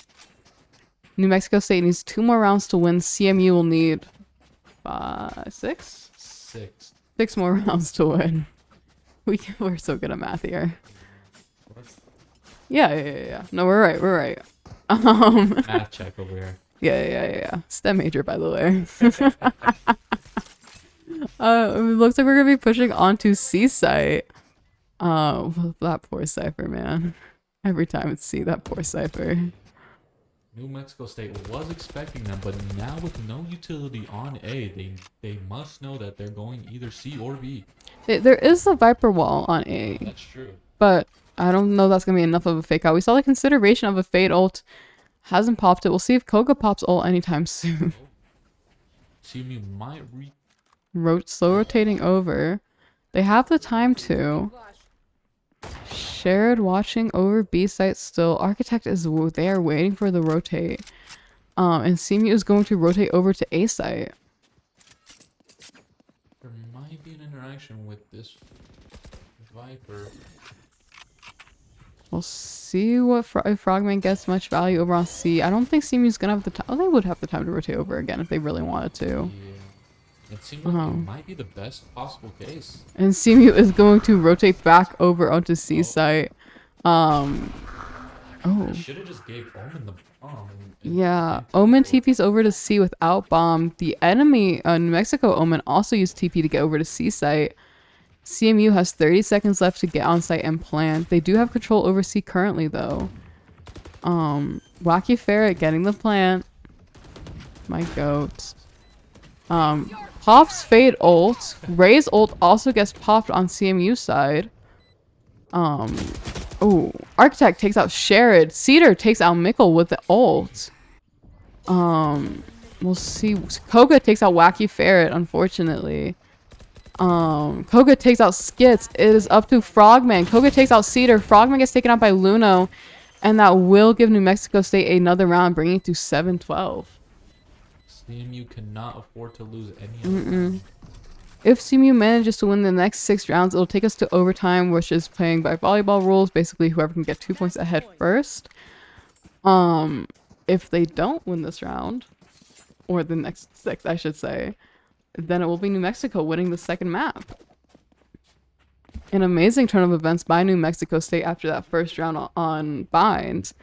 New Mexico State needs 2 more rounds to win. CMU will need 6? 6 more rounds to win. We're so good at math here. Yeah. No, we're right. Math check over here. Yeah. STEM major, by the way. It looks like we're gonna be pushing onto C site. That poor Cypher, man. Every time it's C, that poor Cypher. New Mexico State was expecting them, but now with no utility on A, they must know that they're going either C or B. There is a Viper wall on A. That's true. But I don't know that's going to be enough of a fake out. We saw the consideration of a Fade ult. Hasn't popped it. We'll see if Koga pops ult anytime soon. CMU might Slow rotating over. They have the time to. Shared watching over B site still. Architect is there waiting for the rotate. And CMU is going to rotate over to A site. There might be an interaction with this Viper. We'll see what if Frogman gets much value over on C. I don't think CMU's gonna have the time. Oh, they would have the time to rotate over again if they really wanted to. Yeah. It seems like it might be the best possible case. And CMU is going to rotate back over onto C site. Should have just gave Omen the bomb. Yeah, Omen TP's over to C without bomb. The enemy, New Mexico Omen, also used TP to get over to C site. CMU has 30 seconds left to get on site and plant. They do have control over C currently, though. Wacky Ferret getting the plant. My goat. Pops Fade ult. Ray's ult also gets popped on CMU side. Architect takes out Sherrod. Cedar takes out Mickle with the ult. We'll see. Koga takes out Wacky Ferret, unfortunately. Koga takes out Skits. It is up to Frogman. Koga takes out Cedar. Frogman gets taken out by Luno. And that will give New Mexico State another round, bringing it to 7-12. CMU cannot afford to lose any of them. If CMU manages to win the next 6 rounds, it'll take us to overtime, which is playing by volleyball rules. Basically, whoever can get 2 points ahead first. If they don't win this round, or the next 6, I should say, then it will be New Mexico winning the second map. An amazing turn of events by New Mexico State after that first round on Bind.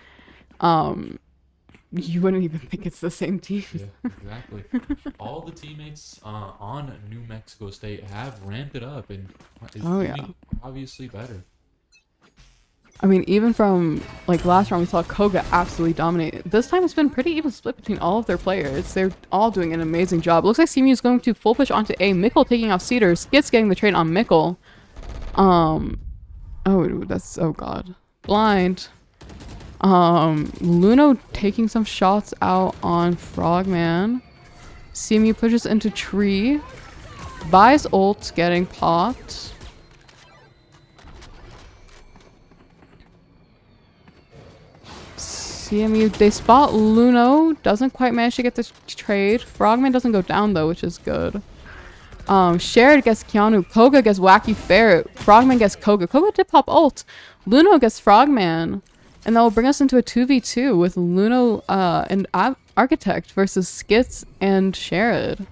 You wouldn't even think it's the same team. Yeah, exactly. All the teammates on New Mexico State have ramped it up and is doing obviously better. I mean, even from like last round, we saw Koga absolutely dominate. This time it's been pretty even split between all of their players. They're all doing an amazing job. Looks like CMU is going to full push onto A. Mickle taking out Cedar. Skits getting the trade on Mickle. Oh, that's, oh god. Blind. Luno taking some shots out on Frogman. CMU pushes into Tree. Buys ult getting popped. CMU, they spot Luno. Doesn't quite manage to get the trade. Frogman doesn't go down though, which is good. Shared gets Keanu. Koga gets Wacky Ferret. Frogman gets Koga. Koga did pop ult. Luno gets Frogman. And that will bring us into a 2v2 with Luno and Architect versus Skits and Shared.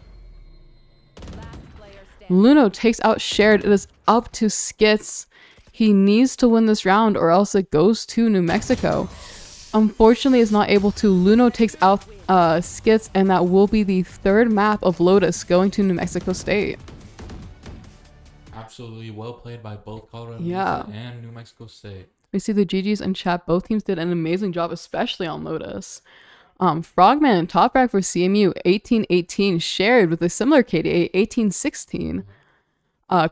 Luno takes out Shared. It is up to Skits. He needs to win this round or else it goes to New Mexico. Unfortunately, is not able to. Luno takes out Skits, and that will be the 3rd map of Lotus going to New Mexico State. Absolutely well played by both Colorado and New Mexico State. We see the GGs in chat. Both teams did an amazing job, especially on Lotus. Frogman top frag for CMU 18-18, Shared with a similar KDA 18-16.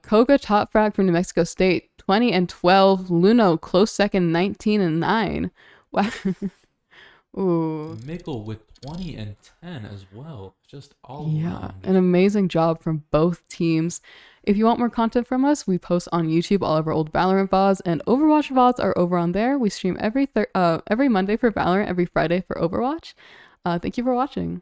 Koga top frag for New Mexico State 20-12. Luno close second 19-9. Wow. Ooh. Mickle with 20-10 as well. Just all around. An amazing job from both teams. If you want more content from us, we post on YouTube all of our old Valorant VODs, and Overwatch VODs are over on there. We stream every Monday for Valorant, every Friday for Overwatch. Thank you for watching.